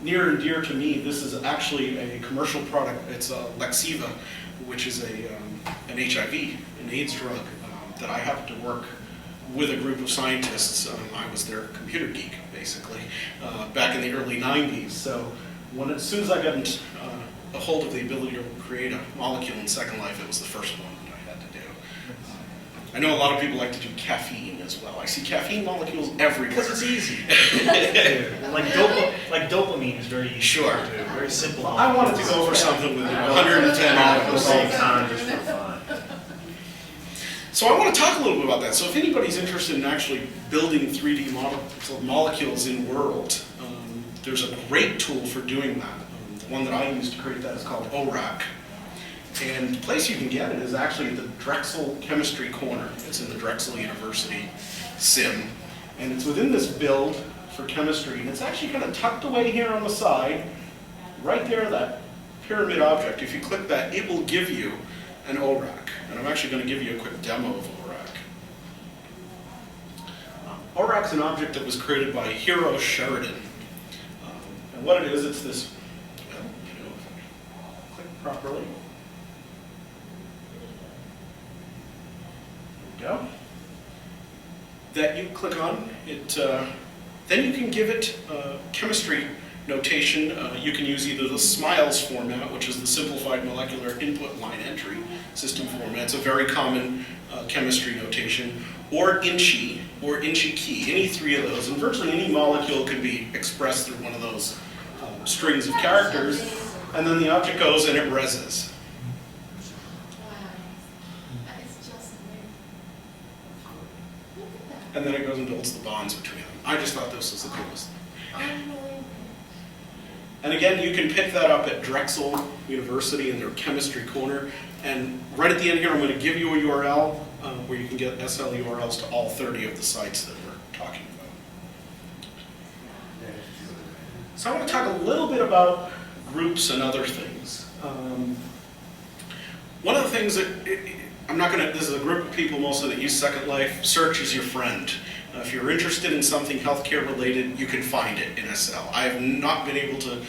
near and dear to me. This is actually a commercial product. It's Lexiva, which is an HIV, an AIDS drug that I happen to work with a group of scientists. I was their computer geek, basically, back in the early 90s. So as soon as I got a hold of the ability to create a molecule in Second Life, it was the first one that I had to do. I know a lot of people like to do caffeine as well. I see caffeine molecules everywhere. Because it's easy. like dopamine is very easy Sure. to do. Very simple. I wanted to go for something with 110 atoms. Just for fun. So I want to talk a little bit about that. So if anybody's interested in actually building 3D molecules in World, there's a great tool for doing that. The one that I use to create that is called ORAC. And the place you can get it is actually at the Drexel Chemistry Corner. It's in the Drexel University sim. And it's within this build for chemistry. And it's actually kind of tucked away here on the side, right there, that pyramid object. If you click that, it will give you an ORAC. And I'm actually going to give you a quick demo of ORAC. ORAC's an object that was created by Hiro Sheridan. And what it is, it's this, click properly. There we go. That you click on, it, then you can give it chemistry notation. You can use either the SMILES format, which is the Simplified Molecular Input Line Entry System format. It's a very common chemistry notation, or INCHI, or INCHI key, any three of those. And virtually any molecule can be expressed through one of those strings of characters, and then the object goes and it reses. Wow. That is just amazing. Look at that. And then it goes and builds the bonds between them. I just thought this was the coolest. Unbelievable. And again, you can pick that up at Drexel University in their chemistry corner. And right at the end here, I'm going to give you a URL where you can get SL URLs to all 30 of the sites that we're talking about. So I want to talk a little bit about groups and other things. One of the things that, this is a group of people mostly that use Second Life. Search is your friend. If you're interested in something healthcare related, you can find it in SL. I have not been able to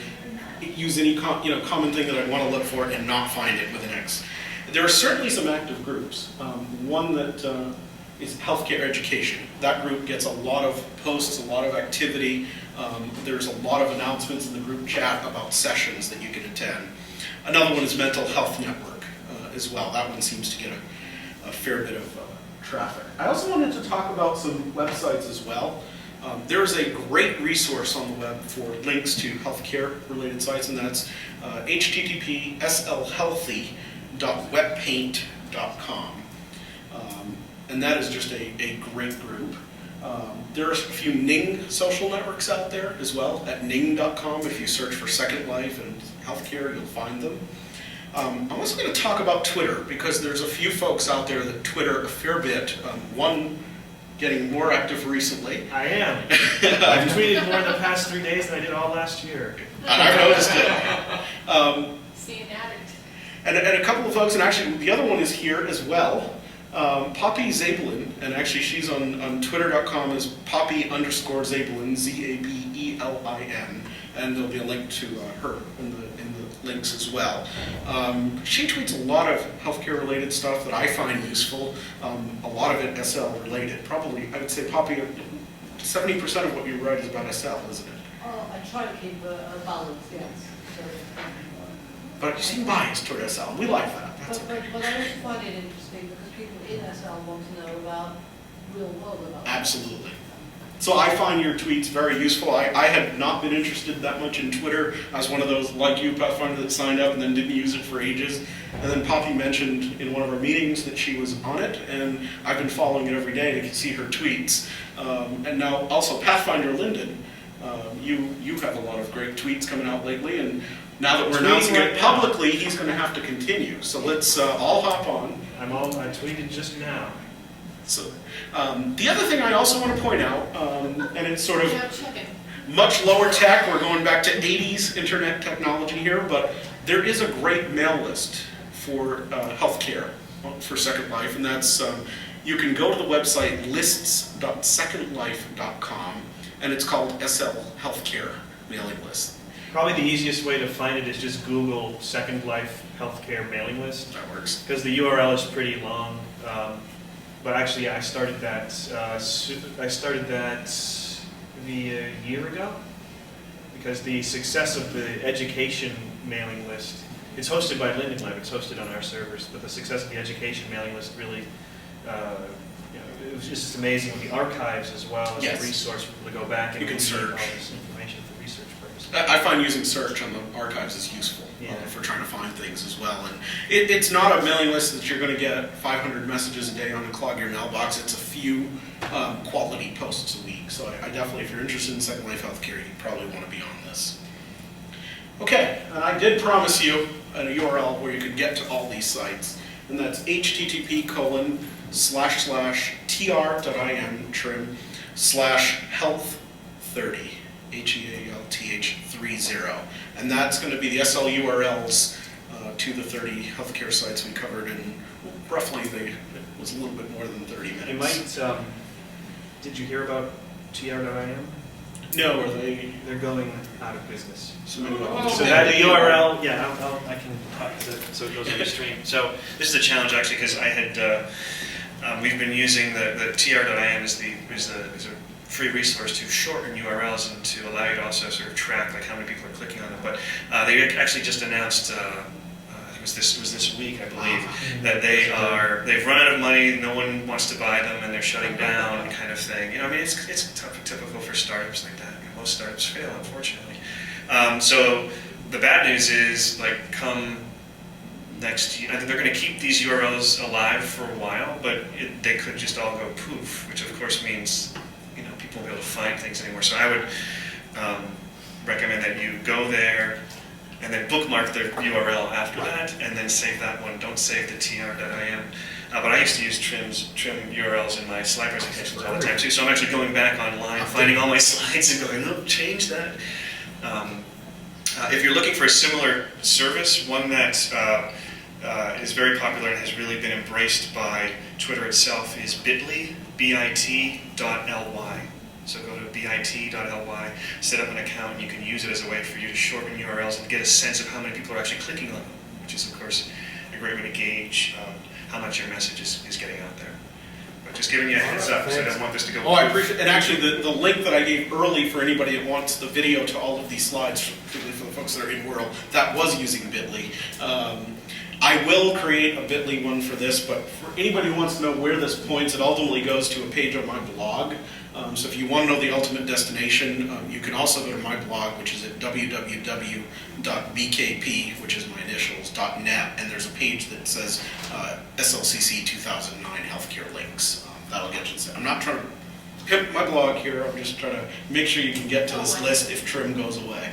use any common thing that I want to look for and not find it with an X. There are certainly some active groups. One that is healthcare education. That group gets a lot of posts, a lot of activity. There's a lot of announcements in the group chat about sessions that you can attend. Another one is Mental Health Network as well. That one seems to get a fair bit of traffic. I also wanted to talk about some websites as well. There is a great resource on the web for links to healthcare related sites, and that's http://slhealthy.webpaint.com. And that is just a great group. There are a few Ning social networks out there as well at ning.com. If you search for Second Life and healthcare, you'll find them. I'm also going to talk about Twitter, because there's a few folks out there that Twitter a fair bit. One getting more active recently. I am. I've tweeted more in the past 3 days than I did all last year. And I've noticed it. See an addict. And a couple of folks, and actually the other one is here as well. Poppy Zabelin, and actually she's on twitter.com as Poppy_Zabelin, Zabelin, and there'll be a link to her in the links as well. She tweets a lot of healthcare related stuff that I find useful, a lot of it SL related. Probably, I would say, Poppy, 70% of what you write is about SL, isn't it? Oh, I try to keep a balance, yes. But you seem biased toward SL, and we like that. That's But I also find it interesting because people in SL want to know about real world about. Absolutely. So I find your tweets very useful. I had not been interested that much in Twitter. I was one of those, like you, Pathfinder, that signed up and then didn't use it for ages. And then Poppy mentioned in one of our meetings that she was on it, and I've been following it every day to see her tweets. And now also Pathfinder Linden, you have a lot of great tweets coming out lately, and now that we're announcing it publicly, he's going to have to continue. So let's all hop on. I tweeted just now. So the other thing I also want to point out, and it's sort of Yeah, check it. much lower tech, we're going back to 80s internet technology here, but there is a great mail list for healthcare for Second Life, and that's, you can go to the website lists.secondlife.com, and it's called SL Healthcare mailing list. Probably the easiest way to find it is just Google Second Life Healthcare mailing list, That works. because the URL is pretty long. But actually, I started that maybe a year ago, because the success of the education mailing list, it's hosted by Linden Lab, it's hosted on our servers, but the success of the education mailing list really, it was just amazing with the archives as well as Yes. a resource for people to go back and You can read search. all this information for research purposes. I find using search on the archives is useful Yeah. for trying to find things as well. And it's not a mailing list that you're going to get 500 messages a day on and clog your mailbox. It's a few quality posts a week. So I definitely, if you're interested in Second Life Healthcare, you probably want to be on this. Okay, and I did promise you a URL where you could get to all these sites, and that's http://tr.im/health30. HEALTH30, and that's going to be the SL URLs to the 30 healthcare sites we covered in roughly, it was a little bit more than 30 minutes. You might, did you hear about TR.im? No, are they? They're going out of business. So many of them. Oh. So that the URL, yeah, I can talk to, so it goes on the stream. So this is a challenge actually, because I had we've been using the TR.im is a free resource to shorten URLs and to allow you to also sort of track like how many people are clicking on them. But they actually just announced, it was this week, I believe, that they've run out of money, no one wants to buy them, and they're shutting down, kind of thing. You know, I mean, it's typical for startups like that. You know, most startups fail, unfortunately. So the bad news is, like, come next year, I think they're going to keep these URLs alive for a while, but they could just all go poof, which of course means, you know, people won't be able to find things anymore. So I would recommend that you go there and then bookmark the URL after that, and then save that one. Don't save the tr.im. But I used to use trim URLs in my slide presentations all the time too, so I'm actually going back online, finding all my slides and going, oh, change that. If you're looking for a similar service, one that is very popular and has really been embraced by Twitter itself is bit.ly, bit.ly. So go to bit.ly, set up an account, and you can use it as a way for you to shorten URLs and get a sense of how many people are actually clicking on them, which is, of course, a great way to gauge how much your message is getting out there. But just giving you a heads up, because I don't want this to go. Oh, I appreciate it. And actually, the link that I gave early for anybody that wants the video to all of these slides, particularly for the folks that are in world, that was using bit.ly. I will create a bit.ly one for this, but for anybody who wants to know where this points, it ultimately goes to a page on my blog. So if you want to know the ultimate destination, you can also go to my blog, which is at www.bkp, which is my initials, .net, and there's a page that says SLCC 2009 healthcare links. That'll get you. I'm not trying to pimp my blog here, I'm just trying to make sure you can get to this list if trim goes away.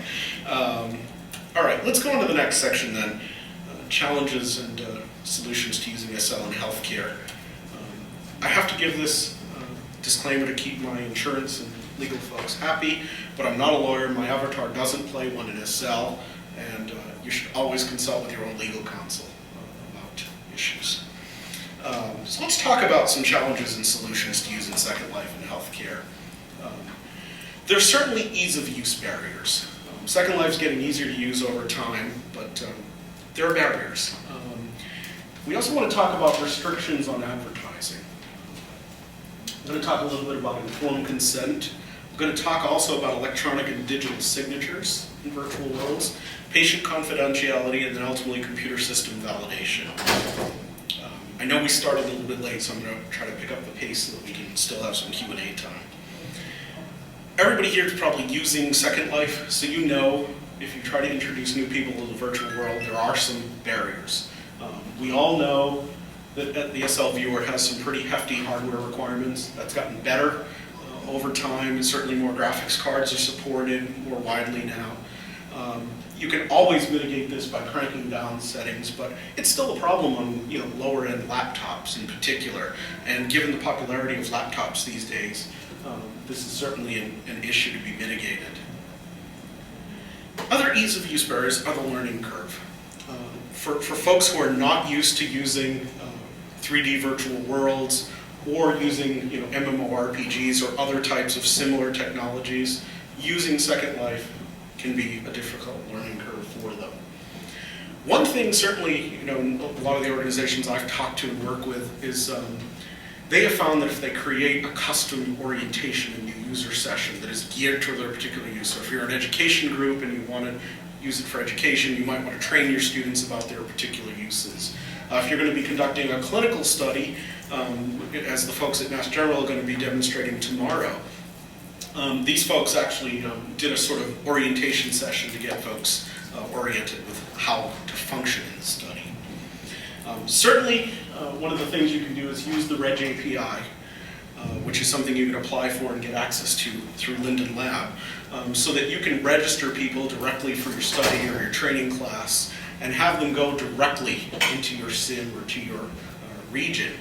All right, let's go on to the next section then. Challenges and solutions to using SL in healthcare. I have to give this disclaimer to keep my insurance and legal folks happy, but I'm not a lawyer. My avatar doesn't play one in SL, and you should always consult with your own legal counsel about issues. So let's talk about some challenges and solutions to using Second Life in healthcare. There's certainly ease of use barriers. Second Life's getting easier to use over time, but there are barriers. We also want to talk about restrictions on advertising. I'm going to talk a little bit about informed consent. I'm going to talk also about electronic and digital signatures in virtual worlds, patient confidentiality, and then ultimately computer system validation. I know we started a little bit late, so I'm going to try to pick up the pace so that we can still have some Q&A time. Everybody here is probably using Second Life, so you know if you try to introduce new people to the virtual world, there are some barriers. We all know that the SL viewer has some pretty hefty hardware requirements. That's gotten better over time, and certainly more graphics cards are supported more widely now. You can always mitigate this by cranking down settings, but it's still a problem on lower end laptops in particular. And given the popularity of laptops these days, this is certainly an issue to be mitigated. Other ease of use barriers are the learning curve. For folks who are not used to using 3D virtual worlds or using MMORPGs or other types of similar technologies, using Second Life can be a difficult learning curve for them. One thing certainly, a lot of the organizations I've talked to and work with is they have found that if they create a custom orientation in the user session that is geared to their particular use, so if you're an education group and you want to use it for education, you might want to train your students about their particular uses. If you're going to be conducting a clinical study, as the folks at Mass General are going to be demonstrating tomorrow, these folks actually did a sort of orientation session to get folks oriented with how to function in the study. Certainly, one of the things you can do is use the Reg API, which is something you can apply for and get access to through Linden Lab, so that you can register people directly for your study or your training class and have them go directly into your sim or to your region.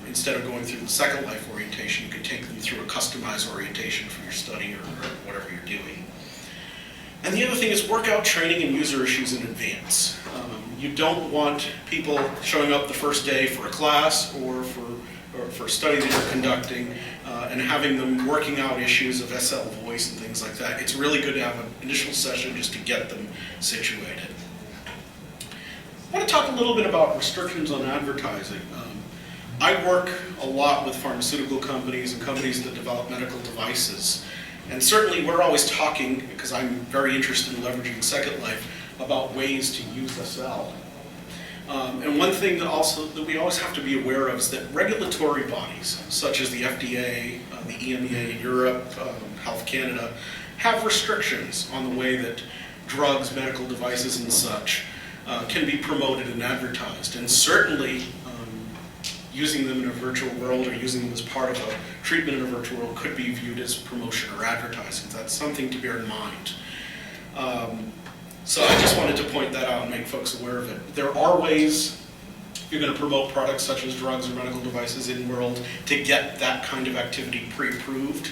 Instead of going through the Second Life orientation, you can take them through a customized orientation for your study or whatever you're doing. And the other thing is work out training and user issues in advance. You don't want people showing up the first day for a class or for a study that you're conducting and having them working out issues of SL voice and things like that. It's really good to have an initial session just to get them situated. I want to talk a little bit about restrictions on advertising. I work a lot with pharmaceutical companies and companies that develop medical devices. And certainly we're always talking, because I'm very interested in leveraging Second Life, about ways to use SL. And one thing that we always have to be aware of is that regulatory bodies, such as the FDA, the EMEA in Europe, Health Canada, have restrictions on the way that drugs, medical devices, and such can be promoted and advertised. And certainly, using them in a virtual world or using them as part of a treatment in a virtual world could be viewed as promotion or advertising. That's something to bear in mind. So I just wanted to point that out and make folks aware of it. There are ways, if you're going to promote products such as drugs or medical devices in world, to get that kind of activity pre-approved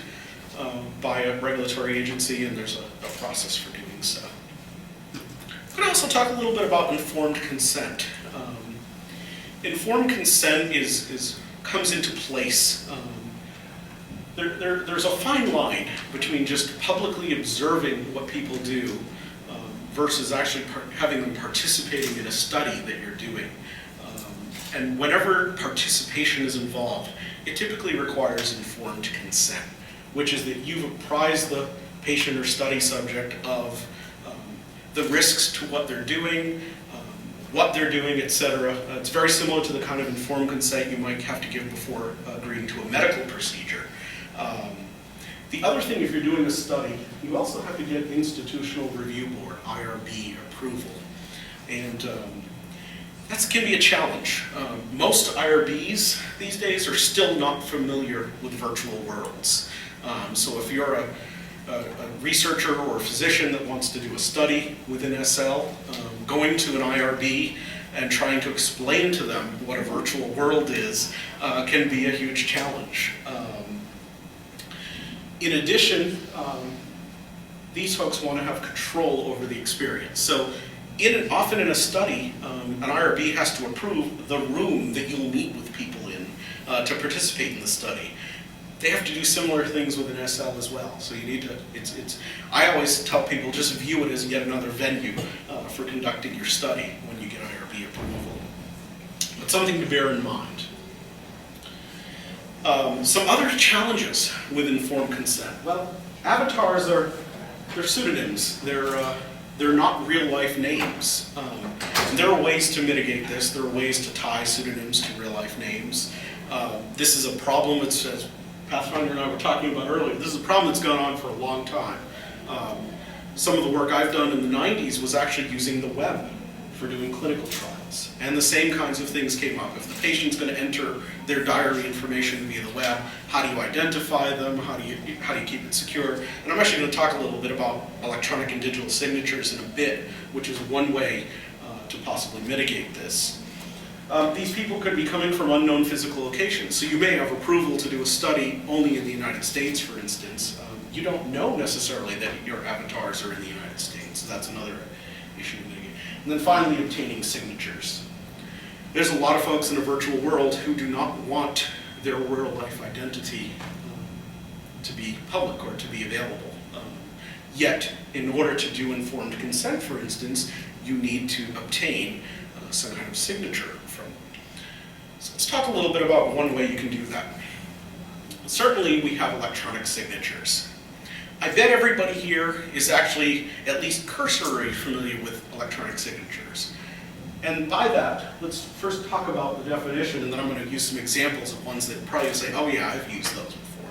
by a regulatory agency, and there's a process for doing so. I'm going to also talk a little bit about informed consent. Informed consent comes into place. There's a fine line between just publicly observing what people do versus actually having them participating in a study that you're doing. And whenever participation is involved, it typically requires informed consent, which is that you've apprised the patient or study subject of the risks to what they're doing, etc. It's very similar to the kind of informed consent you might have to give before agreeing to a medical procedure. The other thing, if you're doing a study, you also have to get Institutional Review Board, IRB, approval. And that can be a challenge. Most IRBs these days are still not familiar with virtual worlds. So if you're a researcher or a physician that wants to do a study within SL, going to an IRB and trying to explain to them what a virtual world is can be a huge challenge. In addition, these folks want to have control over the experience. So often in a study, an IRB has to approve the room that you'll meet with people in to participate in the study. They have to do similar things with an SL as well. So you need to, I always tell people just view it as yet another venue for conducting your study when you get IRB approval. But something to bear in mind. Some other challenges with informed consent. Well, avatars they're pseudonyms. They're not real life names. And there are ways to mitigate this. There are ways to tie pseudonyms to real life names. This is a problem that's, as Pathfinder and I were talking about earlier, this is a problem that's gone on for a long time. Some of the work I've done in the 90s was actually using the web for doing clinical trials. And the same kinds of things came up. If the patient's going to enter their diary information via the web, how do you identify them? How do you keep it secure? And I'm actually going to talk a little bit about electronic and digital signatures in a bit, which is one way to possibly mitigate this. These people could be coming from unknown physical locations. So you may have approval to do a study only in the United States, for instance. You don't know necessarily that your avatars are in the United States. So that's another issue to mitigate. And then finally, obtaining signatures. There's a lot of folks in a virtual world who do not want their real life identity to be public or to be available. Yet, in order to do informed consent, for instance, you need to obtain some kind of signature from them. So let's talk a little bit about one way you can do that. Certainly, we have electronic signatures. I bet everybody here is actually at least cursorily familiar with electronic signatures. And by that, let's first talk about the definition, and then I'm going to use some examples of ones that probably say, oh yeah, I've used those before.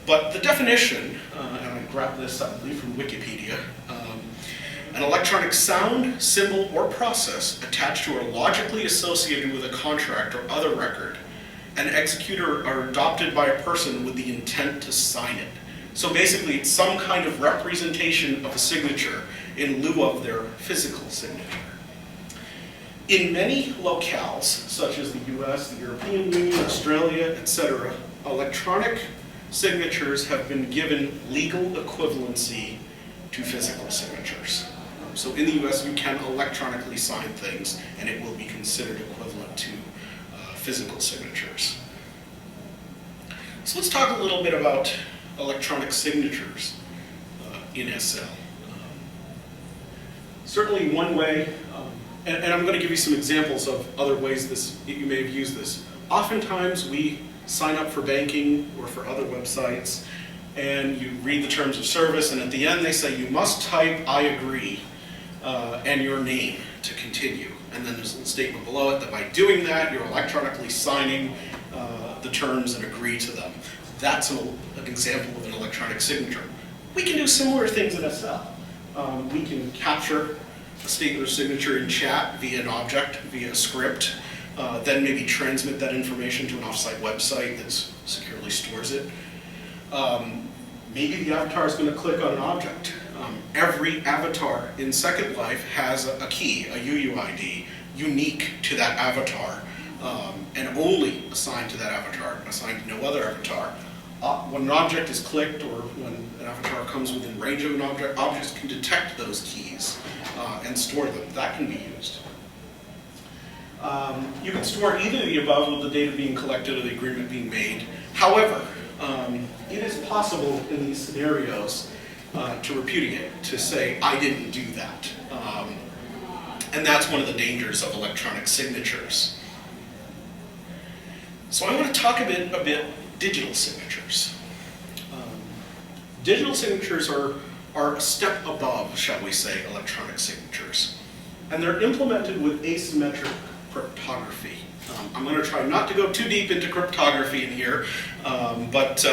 But the definition, and I grabbed this, I believe, from Wikipedia, an electronic sound, symbol, or process attached to or logically associated with a contract or other record, and executed or adopted by a person with the intent to sign it. So basically, it's some kind of representation of a signature in lieu of their physical signature. In many locales, such as the US, the European Union, Australia, etc., electronic signatures have been given legal equivalency to physical signatures. So in the US, you can electronically sign things, and it will be considered equivalent to physical signatures. So let's talk a little bit about electronic signatures in SL. Certainly one way, and I'm going to give you some examples of other ways you may have used this. Oftentimes, we sign up for banking or for other websites, and you read the terms of service, and at the end they say you must type "I agree" and your name to continue. And then there's a little statement below it that by doing that, you're electronically signing the terms and agree to them. That's an example of an electronic signature. We can do similar things in SL. We can capture a statement of signature in chat via an object, via a script, then maybe transmit that information to an offsite website that securely stores it. Maybe the avatar is going to click on an object. Every avatar in Second Life has a key, a UUID, unique to that avatar, and only assigned to that avatar, assigned to no other avatar. When an object is clicked or when an avatar comes within range of an object, objects can detect those keys and store them. That can be used. You can store either of the above with the data being collected or the agreement being made. However, it is possible in these scenarios to repudiate, to say, I didn't do that. And that's one of the dangers of electronic signatures. So I want to talk a bit digital signatures. Digital signatures are a step above, shall we say, electronic signatures. And they're implemented with asymmetric cryptography. I'm going to try not to go too deep into cryptography in here, but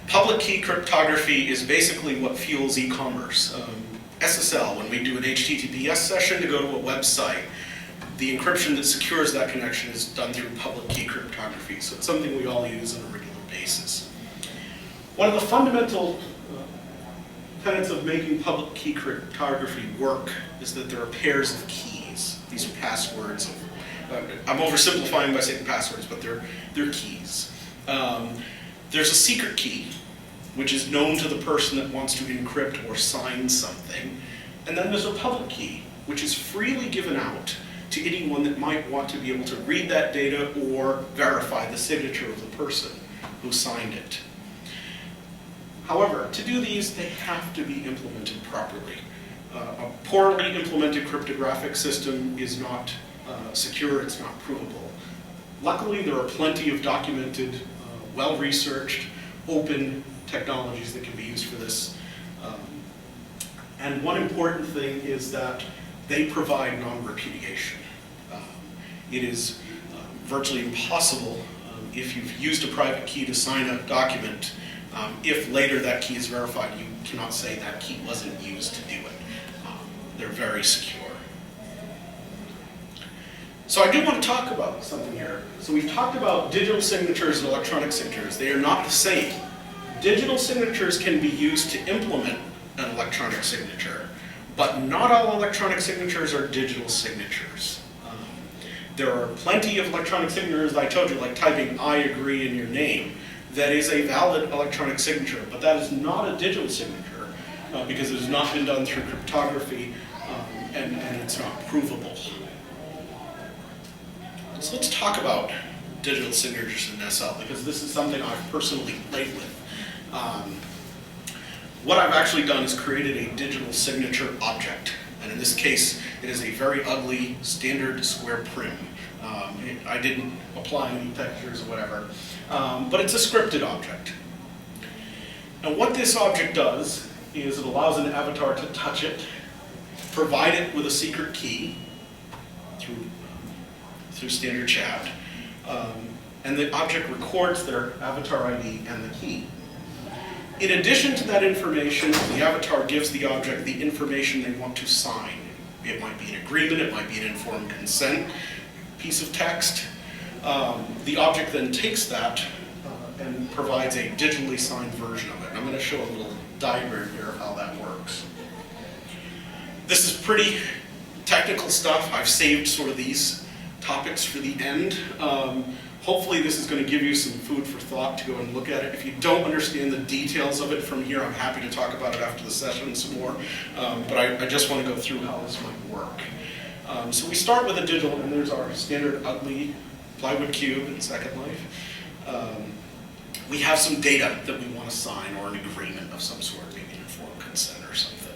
public key cryptography is basically what fuels e-commerce. SSL, when we do an HTTPS session to go to a website, the encryption that secures that connection is done through public key cryptography, so it's something we all use on a regular basis. One of the fundamental tenets of making public key cryptography work is that there are pairs of keys. These are passwords. I'm oversimplifying by saying passwords, but they're keys. There's a secret key, which is known to the person that wants to encrypt or sign something. And then there's a public key, which is freely given out to anyone that might want to be able to read that data or verify the signature of the person who signed it. However, to do these, they have to be implemented properly. A poorly implemented cryptographic system is not secure, it's not provable. Luckily, there are plenty of documented, well-researched, open technologies that can be used for this. And one important thing is that they provide non-repudiation. It is virtually impossible if you've used a private key to sign a document, if later that key is verified, you cannot say that key wasn't used to do it. They're very secure. So I do want to talk about something here. So we've talked about digital signatures and electronic signatures. They are not the same. Digital signatures can be used to implement an electronic signature, but not all electronic signatures are digital signatures. There are plenty of electronic signatures, I told you, like typing "I agree" in your name, that is a valid electronic signature, but that is not a digital signature because it has not been done through cryptography and it's not provable. So let's talk about digital signatures in SL, because this is something I've personally played with. What I've actually done is created a digital signature object, and in this case, it is a very ugly standard square prim. I didn't apply any textures or whatever, but it's a scripted object. And what this object does is it allows an avatar to touch it, provide it with a secret key through standard chat, and the object records their avatar ID and the key. In addition to that information, the avatar gives the object the information they want to sign. It might be an agreement, it might be an informed consent piece of text. The object then takes that and provides a digitally signed version of it. I'm going to show a little diagram here of how that works. This is pretty technical stuff. I've saved sort of these topics for the end. Hopefully this is going to give you some food for thought to go and look at it. If you don't understand the details of it from here, I'm happy to talk about it after the session some more. But I just want to go through how this might work. So we start with a digital, and there's our standard ugly plywood cube in Second Life. We have some data that we want to sign, or an agreement of some sort, maybe an informed consent or something.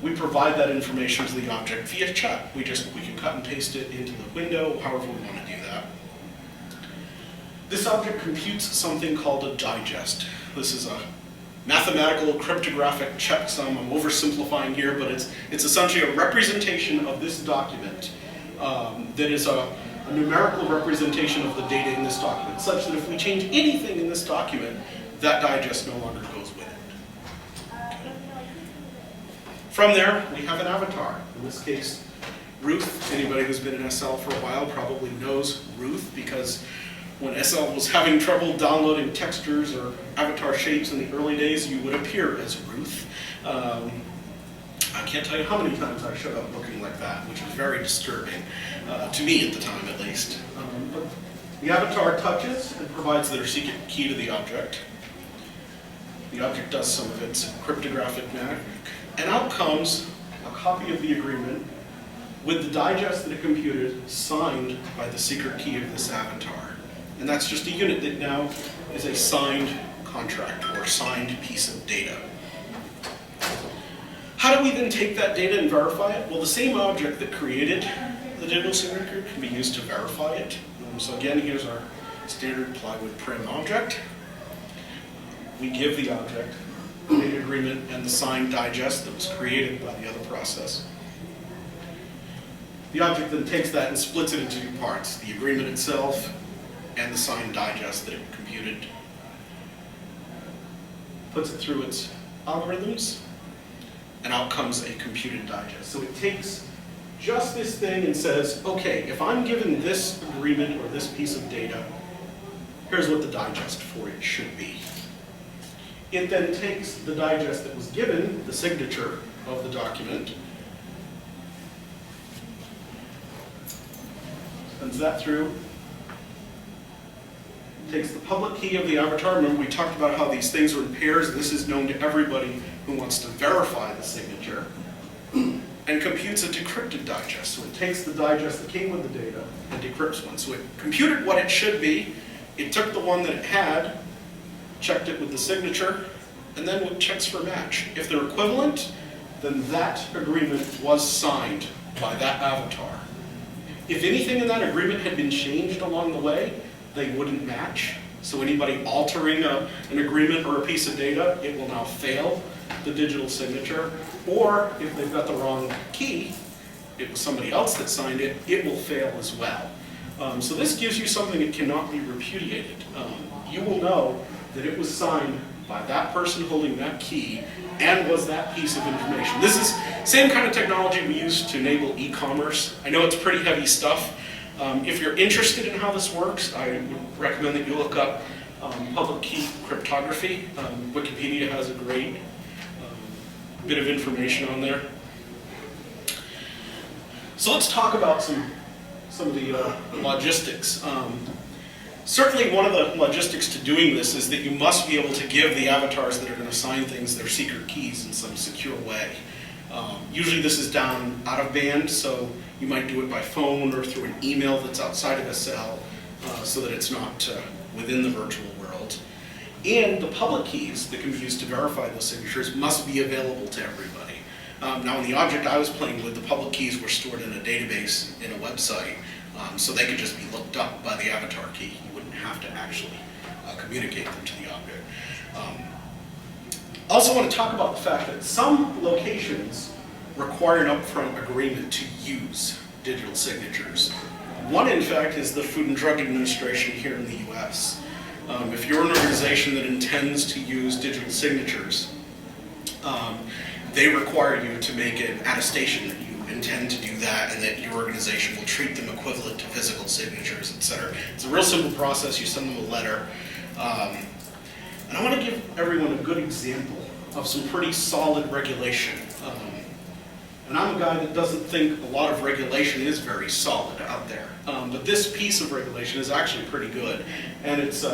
We provide that information to the object via chat. We can cut and paste it into the window, however we want to do that. This object computes something called a digest. This is a mathematical cryptographic checksum. I'm oversimplifying here, but it's essentially a representation of this document that is a numerical representation of the data in this document, such that if we change anything in this document, that digest no longer goes with it. From there, we have an avatar. In this case, Ruth. Anybody who's been in SL for a while probably knows Ruth, because when SL was having trouble downloading textures or avatar shapes in the early days, you would appear as Ruth. I can't tell you how many times I showed up looking like that, which was very disturbing, to me at the time at least. But the avatar touches and provides their secret key to the object. The object does some of its cryptographic magic, and out comes a copy of the agreement with the digest that it computed signed by the secret key of this avatar. And that's just a unit that now is a signed contract or signed piece of data. How do we then take that data and verify it? Well, the same object that created the digital signature can be used to verify it. So again, here's our standard plywood prim object. We give the object the agreement and the signed digest that was created by the other process. The object then takes that and splits it into two parts, the agreement itself and the signed digest that it computed. Puts it through its algorithms, and out comes a computed digest. So it takes just this thing and says, okay, if I'm given this agreement or this piece of data, here's what the digest for it should be. It then takes the digest that was given, the signature of the document, sends that through, takes the public key of the avatar. Remember, we talked about how these things are in pairs. This is known to everybody who wants to verify the signature, and computes a decrypted digest. So it takes the digest that came with the data and decrypts one. So it computed what it should be. It took the one that it had, checked it with the signature, and then it checks for match. If they're equivalent, then that agreement was signed by that avatar. If anything in that agreement had been changed along the way, they wouldn't match. So anybody altering an agreement or a piece of data, it will now fail the digital signature. Or if they've got the wrong key, it was somebody else that signed it, it will fail as well. So this gives you something that cannot be repudiated. You will know that it was signed by that person holding that key and was that piece of information. This is same kind of technology we use to enable e-commerce. I know it's pretty heavy stuff. If you're interested in how this works, I would recommend that you look up public key cryptography. Wikipedia has a great bit of information on there. So let's talk about some of the logistics. Certainly one of the logistics to doing this is that you must be able to give the avatars that are going to sign things their secret keys in some secure way. Usually this is done out of band, so you might do it by phone or through an email that's outside of SL so that it's not within the virtual world. And the public keys that can be used to verify those signatures must be available to everybody. Now in the object I was playing with, the public keys were stored in a database in a website, so they could just be looked up by the avatar key. You wouldn't have to actually communicate them to the object. Also want to talk about the fact that some locations require an upfront agreement to use digital signatures. One, in fact, is the Food and Drug Administration here in the US. If you're an organization that intends to use digital signatures, they require you to make an attestation that you intend to do that and that your organization will treat them equivalent to physical signatures, etc. It's a real simple process. You send them a letter. And I want to give everyone a good example of some pretty solid regulation. And I'm a guy that doesn't think a lot of regulation is very solid out there. But this piece of regulation is actually pretty good. And it's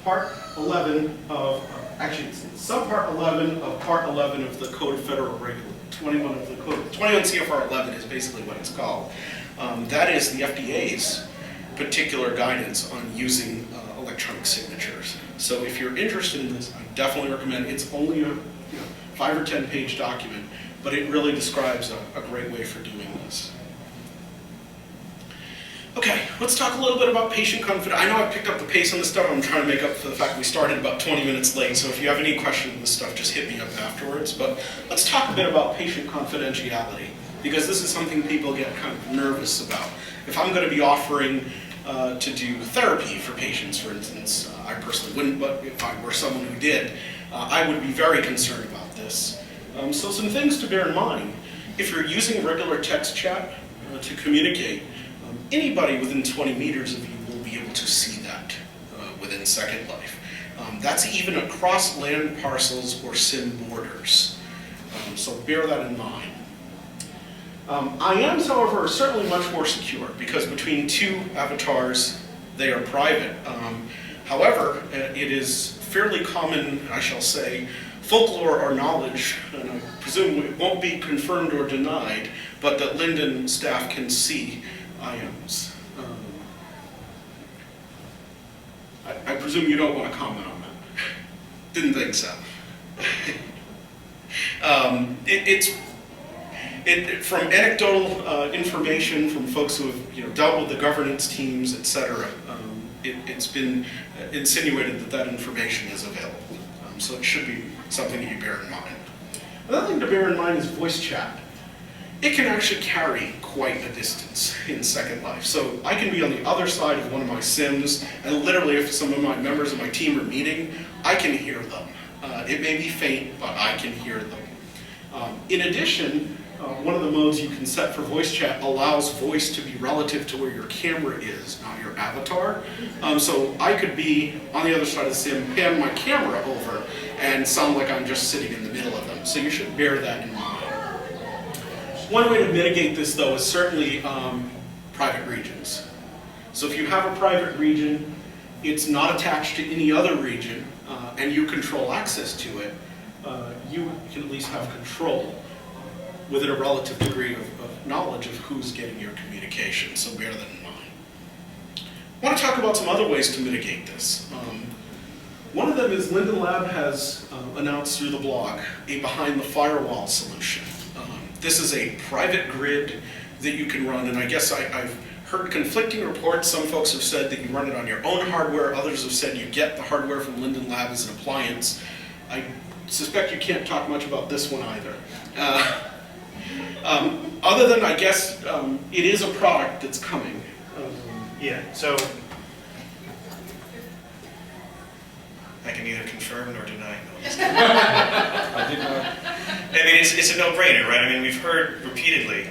Part 11 of, actually it's subpart 11 of Part 11 of the Code of Federal Regulation. 21 of the Code, 21 CFR 11 is basically what it's called. That is the FDA's particular guidance on using electronic signatures. So if you're interested in this, I definitely recommend it. It's only a 5 or 10 page document, but it really describes a great way for doing this. Okay, let's talk a little bit about patient confidentiality. I know I picked up the pace on this stuff. I'm trying to make up for the fact we started about 20 minutes late, so if you have any questions on this stuff, just hit me up afterwards. But let's talk a bit about patient confidentiality, because this is something people get kind of nervous about. If I'm going to be offering to do therapy for patients, for instance, I personally wouldn't, but if I were someone who did, I would be very concerned about this. So some things to bear in mind. If you're using regular text chat to communicate, anybody within 20 meters of you will be able to see that within Second Life. That's even across land parcels or SIM borders. So bear that in mind. IMs, however, are certainly much more secure because between two avatars, they are private. However, it is fairly common, I shall say, folklore or knowledge, and I presume it won't be confirmed or denied, but that Linden staff can see IMs. I presume you don't want to comment on that. Didn't think so. From anecdotal information from folks who have dealt with the governance teams, etc., it's been insinuated that that information is available. So it should be something you bear in mind. Another thing to bear in mind is voice chat. It can actually carry quite a distance in Second Life. So I can be on the other side of one of my Sims, and literally if some of my members of my team are meeting, I can hear them. It may be faint, but I can hear them. In addition, one of the modes you can set for voice chat allows voice to be relative to where your camera is, not your avatar. So I could be on the other side of the sim, pan my camera over, and sound like I'm just sitting in the middle of them. So you should bear that in mind. One way to mitigate this, though, is certainly private regions. So if you have a private region, it's not attached to any other region, and you control access to it, you can at least have control within a relative degree of knowledge of who's getting your communication, so bear that in mind. I want to talk about some other ways to mitigate this. One of them is Linden Lab has announced through the blog a behind the firewall solution. This is a private grid that you can run, and I guess I've heard conflicting reports. Some folks have said that you run it on your own hardware, others have said you get the hardware from Linden Lab as an appliance. I suspect you can't talk much about this one either. Other than, I guess, it is a product that's coming. Yeah, so I can neither confirm nor deny. I did not. I mean, it's a no-brainer, right? I mean, we've heard repeatedly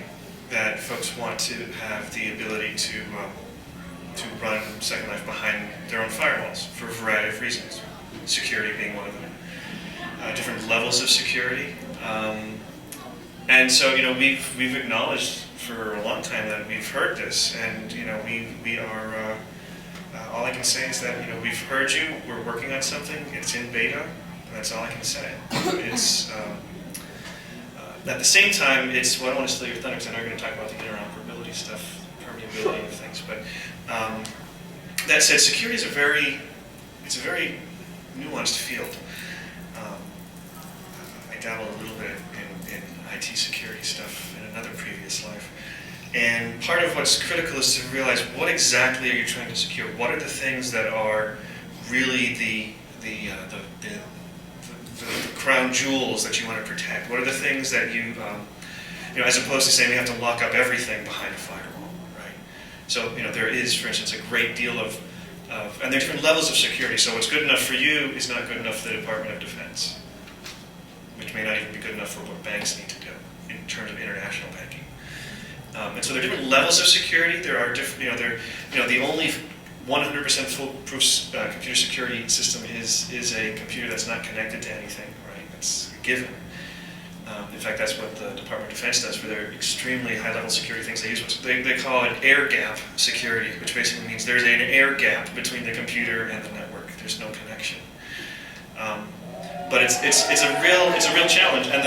that folks want to have the ability to run Second Life behind their own firewalls for a variety of reasons, security being one of them, different levels of security. And so, we've acknowledged for a long time that we've heard this, and we are. All I can say is that we've heard you. We're working on something. It's in beta. And that's all I can say. It's at the same time, it's. Well, I don't want to steal your thunder because I know you're going to talk about the interoperability stuff, permeability of things. But that said, security is a very nuanced field. I dabble a little bit in IT security stuff in another previous life. And part of what's critical is to realize what exactly are you trying to secure? What are the things that are really the crown jewels that you want to protect? What are the things that you as opposed to saying we have to lock up everything behind a firewall, right? So, there is, for instance, a great deal of and there are different levels of security. So what's good enough for you is not good enough for the Department of Defense, which may not even be good enough for what banks need to do in terms of international banking. And so there are different levels of security. There are different, the only 100% foolproof computer security system is a computer that's not connected to anything, right? That's a given. In fact, that's what the Department of Defense does for their extremely high-level security things. They use they call it air gap security, which basically means there's an air gap between the computer and the network. There's no connection. But it's a real challenge. And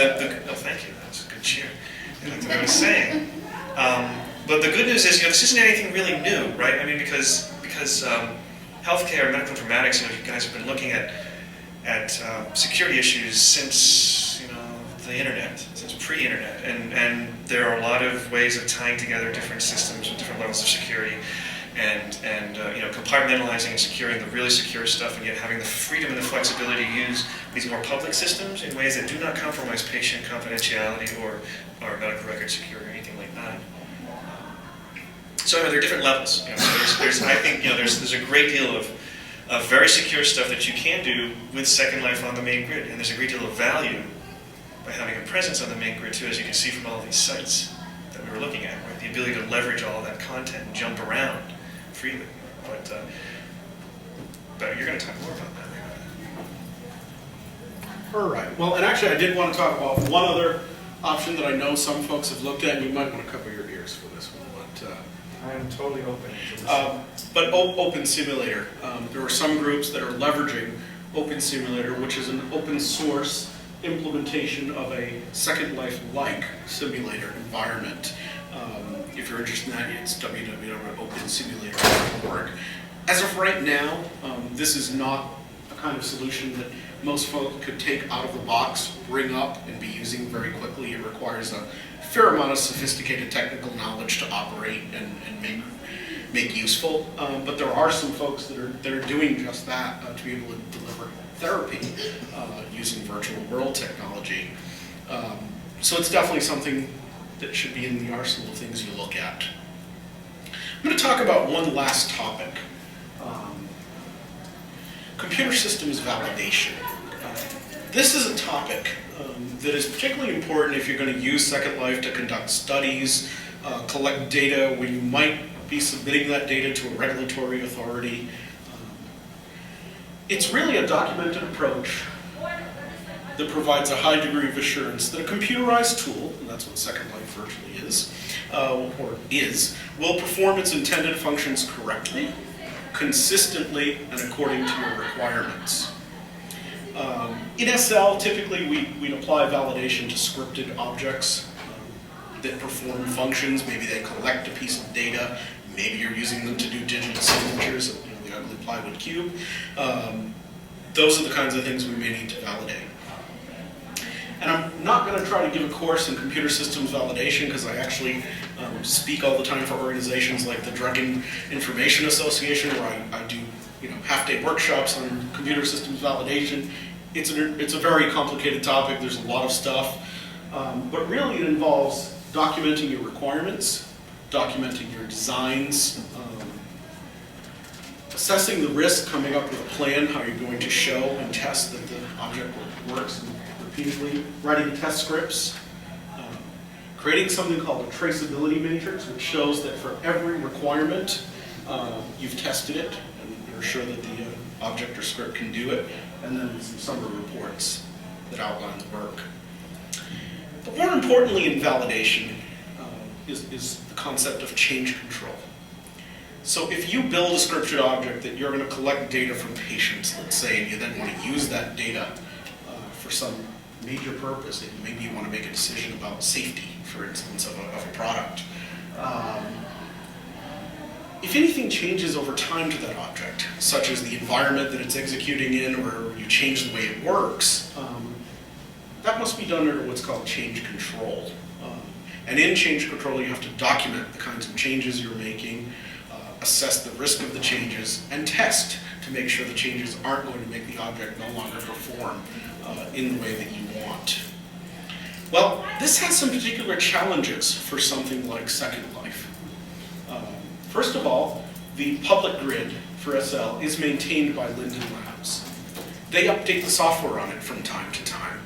oh, thank you. That was a good cheer. That's what I was saying. But the good news is, this isn't anything really new, right? I mean, because healthcare, medical informatics, you guys have been looking at security issues since the internet, since pre-internet, and there are a lot of ways of tying together different systems with different levels of security, and compartmentalizing and securing the really secure stuff, and yet having the freedom and the flexibility to use these more public systems in ways that do not compromise patient confidentiality or medical record security or anything like that. So there are different levels. So I think there's a great deal of very secure stuff that you can do with Second Life on the main grid, and there's a great deal of value by having a presence on the main grid too, as you can see from all these sites that we were looking at, right? The ability to leverage all of that content and jump around freely. But you're going to talk more about that. All right. Well, and actually, I did want to talk about one other option that I know some folks have looked at, and you might want to cover your ears for this one. I am totally open to this. But Open Simulator. There are some groups that are leveraging Open Simulator, which is an open source implementation of a Second Life-like simulator environment. If you're interested in that, it's www.opensimulator.org. As of right now, this is not a kind of solution that most folks could take out of the box, bring up, and be using very quickly. It requires a fair amount of sophisticated technical knowledge to operate and make useful. But there are some folks that are doing just that to be able to deliver therapy using virtual world technology. So it's definitely something that should be in the arsenal of things you look at. I'm going to talk about one last topic. Computer systems validation. This is a topic that is particularly important if you're going to use Second Life to conduct studies, collect data where you might be submitting that data to a regulatory authority. It's really a documented approach that provides a high degree of assurance that a computerized tool, and that's what Second Life virtually is, will perform its intended functions correctly, consistently, and according to your requirements. In SL, typically we'd apply validation to scripted objects that perform functions. Maybe they collect a piece of data. Maybe you're using them to do digital signatures, the ugly plywood cube. Those are the kinds of things we may need to validate. And I'm not going to try to give a course in computer systems validation because I actually speak all the time for organizations like the Drug Information Association, where I do half-day workshops on computer systems validation. It's a very complicated topic. There's a lot of stuff, but really it involves documenting your requirements, documenting your designs, assessing the risk, coming up with a plan how you're going to show and test that the object works repeatedly, writing test scripts, creating something called a traceability matrix, which shows that for every requirement you've tested it and you're sure that the object or script can do it, and then some summary reports that outline the work. But more importantly in validation is the concept of change control. So if you build a scripted object that you're going to collect data from patients, let's say, and you then want to use that data for some major purpose, maybe you want to make a decision about safety, for instance, of a product. If anything changes over time to that object, such as the environment that it's executing in, or you change the way it works, that must be done under what's called change control. And in change control, you have to document the kinds of changes you're making, assess the risk of the changes, and test to make sure the changes aren't going to make the object no longer perform in the way that you want. Well, this has some particular challenges for something like Second Life. First of all, the public grid for SL is maintained by Linden Labs. They update the software on it from time to time.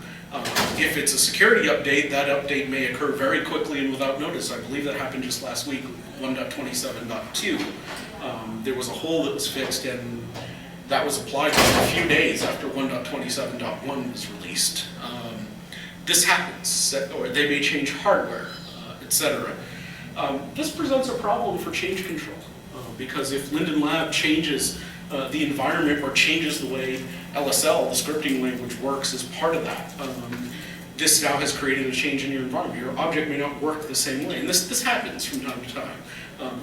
If it's a security update, that update may occur very quickly and without notice. I believe that happened just last week with 1.27.2. There was a hole that was fixed, and that was applied just a few days after 1.27.1 was released. This happens, or they may change hardware, etc. This presents a problem for change control, because if Linden Lab changes the environment or changes the way LSL, the scripting language, works as part of that, this now has created a change in your environment. Your object may not work the same way, and this happens from time to time.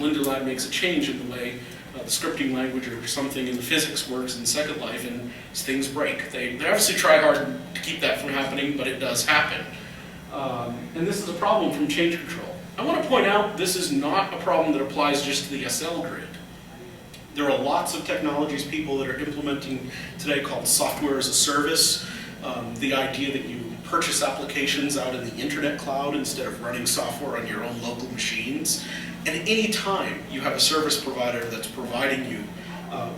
Linden Lab makes a change in the way the scripting language or something in the physics works in Second Life, and things break. They obviously try hard to keep that from happening, but it does happen. And this is a problem from change control. I want to point out this is not a problem that applies just to the SL grid. There are lots of technologies people that are implementing today called software as a service. The idea that you purchase applications out in the internet cloud instead of running software on your own local machines. And any time you have a service provider that's providing you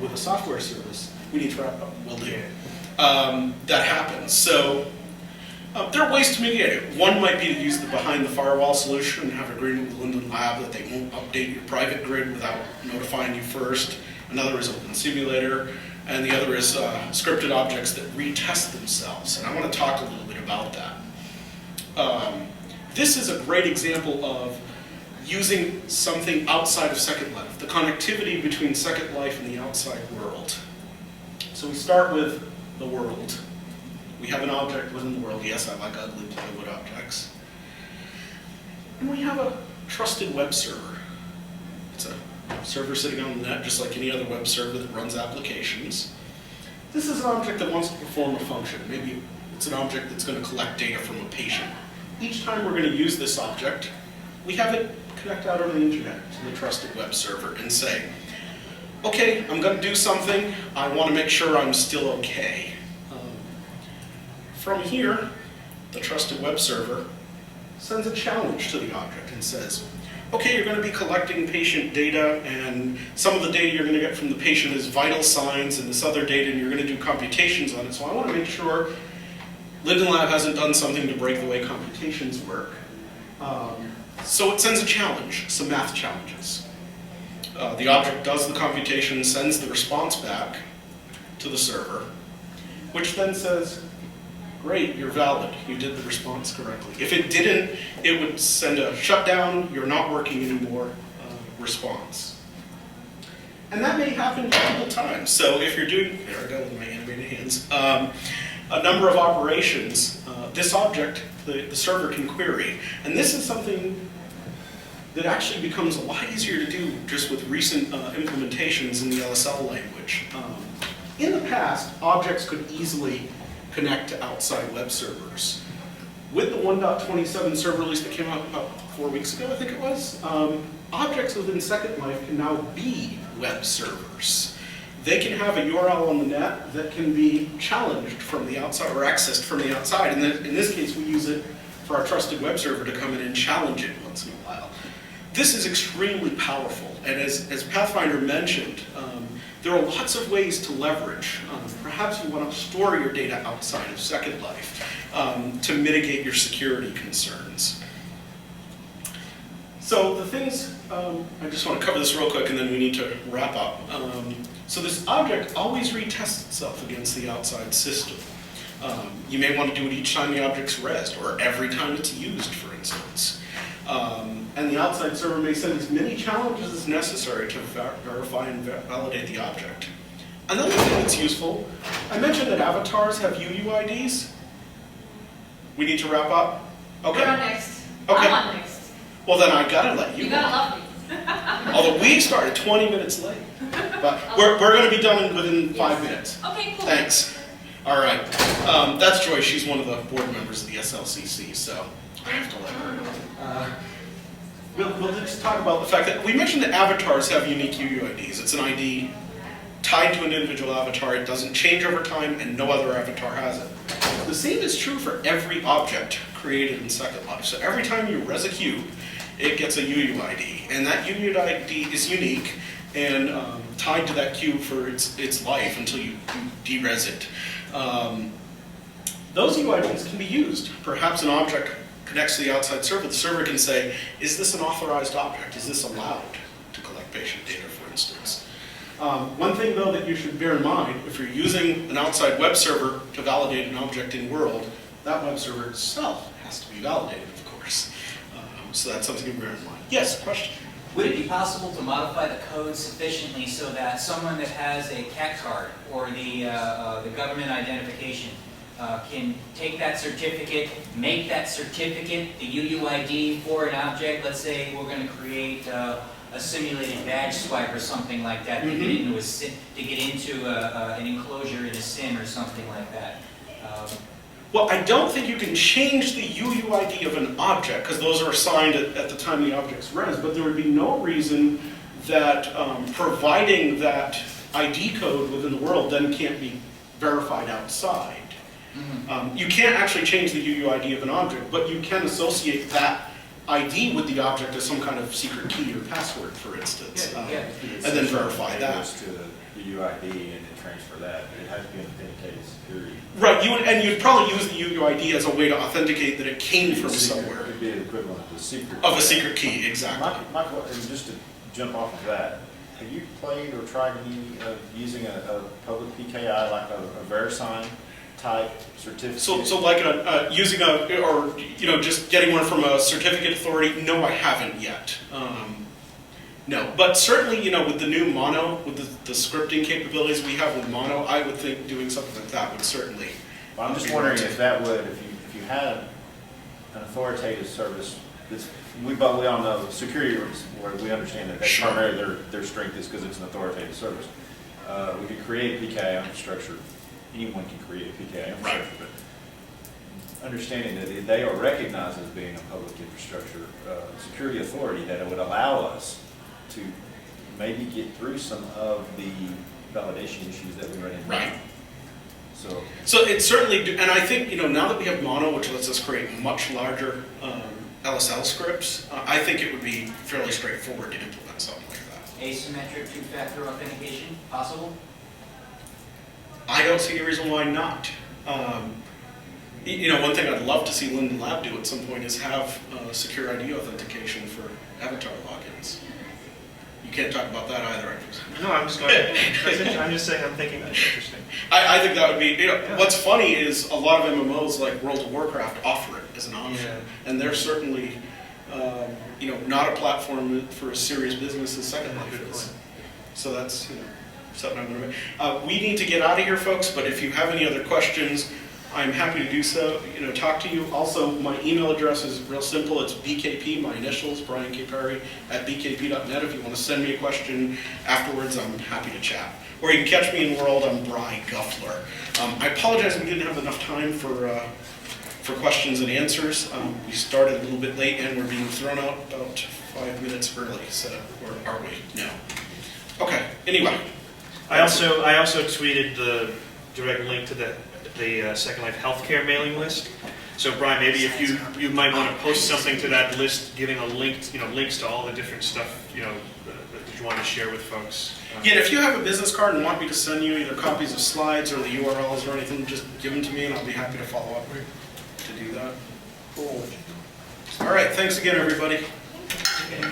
with a software service, we need to wrap up, will do. That happens. So there are ways to mitigate it. One might be to use the behind the firewall solution and have an agreement with Linden Lab that they won't update your private grid without notifying you first. Another is Open Simulator, and the other is scripted objects that retest themselves. And I want to talk a little bit about that. This is a great example of using something outside of Second Life, the connectivity between Second Life and the outside world. So we start with the world. We have an object within the world. Yes, I like ugly plywood objects. And we have a trusted web server. It's a server sitting on the net, just like any other web server that runs applications. This is an object that wants to perform a function. Maybe it's an object that's going to collect data from a patient. Each time we're going to use this object, we have it connect out over the internet to the trusted web server and say, okay, I'm going to do something. I want to make sure I'm still okay. From here, the trusted web server sends a challenge to the object and says, okay, you're going to be collecting patient data, and some of the data you're going to get from the patient is vital signs, and this other data, and you're going to do computations on it. So I want to make sure Linden Lab hasn't done something to break the way computations work. So it sends a challenge, some math challenges. The object does the computation, sends the response back to the server, which then says, great, you're valid, you did the response correctly. If it didn't, it would send a shutdown, you're not working anymore response. And that may happen multiple times. So if you're doing, there I go with my animated hands, a number of operations, this object, the server can query. And this is something that actually becomes a lot easier to do just with recent implementations in the LSL language. In the past, objects could easily connect to outside web servers. With the 1.27 server release that came out about 4 weeks ago, I think it was, objects within Second Life can now be web servers. They can have a URL on the net that can be challenged from the outside or accessed from the outside. And in this case, we use it for our trusted web server to come in and challenge it once in a while. This is extremely powerful. And as Pathfinder mentioned, there are lots of ways to leverage. Perhaps you want to store your data outside of Second Life to mitigate your security concerns. So the things, I just want to cover this real quick and then we need to wrap up. So this object always retests itself against the outside system. You may want to do it each time the object's resed or every time it's used, for instance. And the outside server may send as many challenges as necessary to verify and validate the object. Another thing that's useful, I mentioned that avatars have UUIDs. We need to wrap up? Okay. You're on next. Okay. I'm on next. Well, then I gotta let you You go. gotta love me. Although we started 20 minutes late. But we're going to be done within 5 minutes. Okay, cool. Thanks. All right. That's Joy. She's one of the board members of the SLCC, so I have to let her know. We'll just talk about the fact that we mentioned that avatars have unique UUIDs. It's an ID tied to an individual avatar. It doesn't change over time, and no other avatar has it. The same is true for every object created in Second Life. So every time you res a cube, it gets a UUID, and that UUID is unique and tied to that cube for its life until you de-res it. Those UUIDs can be used. Perhaps an object connects to the outside server. The server can say, is this an authorized object? Is this allowed to collect patient data, for instance? One thing, though, that you should bear in mind, if you're using an outside web server to validate an object in world, that web server itself has to be validated, of course. So that's something to bear in mind. Yes, question? Would it be possible to modify the code sufficiently so that someone that has a CAT card or the government identification can take that certificate, make that certificate the UUID for an object? Let's say we're going to create a simulated badge swipe or something like that to get into an enclosure in a sim or something like that. Well, I don't think you can change the UUID of an object, because those are assigned at the time the object's res, but there would be no reason that providing that ID code within the world then can't be verified outside. You can't actually change the UUID of an object, but you can associate that ID with the object as some kind of secret key or password, for instance, and then verify that. To the UID and then transfer that, but it has to be an authenticated security. Right, you'd probably use the UUID as a way to authenticate that it came from somewhere. It would be the equivalent of the secret. Of a secret key, exactly. Michael, and just to jump off of that, have you played or tried any of using a public PKI like a VeriSign type certificate? So like using just getting one from a certificate authority? No, I haven't yet. No, but certainly, with the new Mono, with the scripting capabilities we have with Mono, I would think doing something like that would certainly. Well, I'm just wondering if that would, if you had an authoritative service, we all know security, where we understand that that's Sure. primarily their strength is because it's an authoritative service. We could create a PKI infrastructure. Anyone can create a PKI infrastructure, but understanding that they are recognized as being a public infrastructure security authority, that it would allow us to maybe get through some of the validation issues that we run into. Right. So it's certainly, and I think, now that we have Mono, which lets us create much larger LSL scripts, I think it would be fairly straightforward to implement something like that. Asymmetric two-factor authentication possible? I don't see any reason why not. One thing I'd love to see Linden Lab do at some point is have secure ID authentication for avatar logins. You can't talk about that either. No, I'm just going. I'm just saying. I'm thinking that's interesting. I think that would be. What's funny is a lot of MMOs like World of Warcraft offer it as an option, and they're certainly, not a platform for a serious business as Second Life is. So that's something I'm going to. We need to get out of here, folks. But if you have any other questions, I'm happy to do so. Talk to you. Also, my email address is real simple. It's BKP, my initials, Brian K. Perry @bkp.net. If you want to send me a question afterwards, I'm happy to chat. Or you can catch me in World. I'm Bry Guffler. I apologize we didn't have enough time for questions and answers. We started a little bit late and we're being thrown out about 5 minutes early. So, or are we? No. Okay. Anyway. I also tweeted the direct link to the Second Life healthcare mailing list. So Brian, maybe if you might want to post something to that list, giving a link, links to all the different stuff, that you want to share with folks. Yeah, and if you have a business card and want me to send you either copies of slides or the URLs or anything, just give them to me and I'll be happy to follow up to do that. Cool. All right, thanks again, everybody. Okay.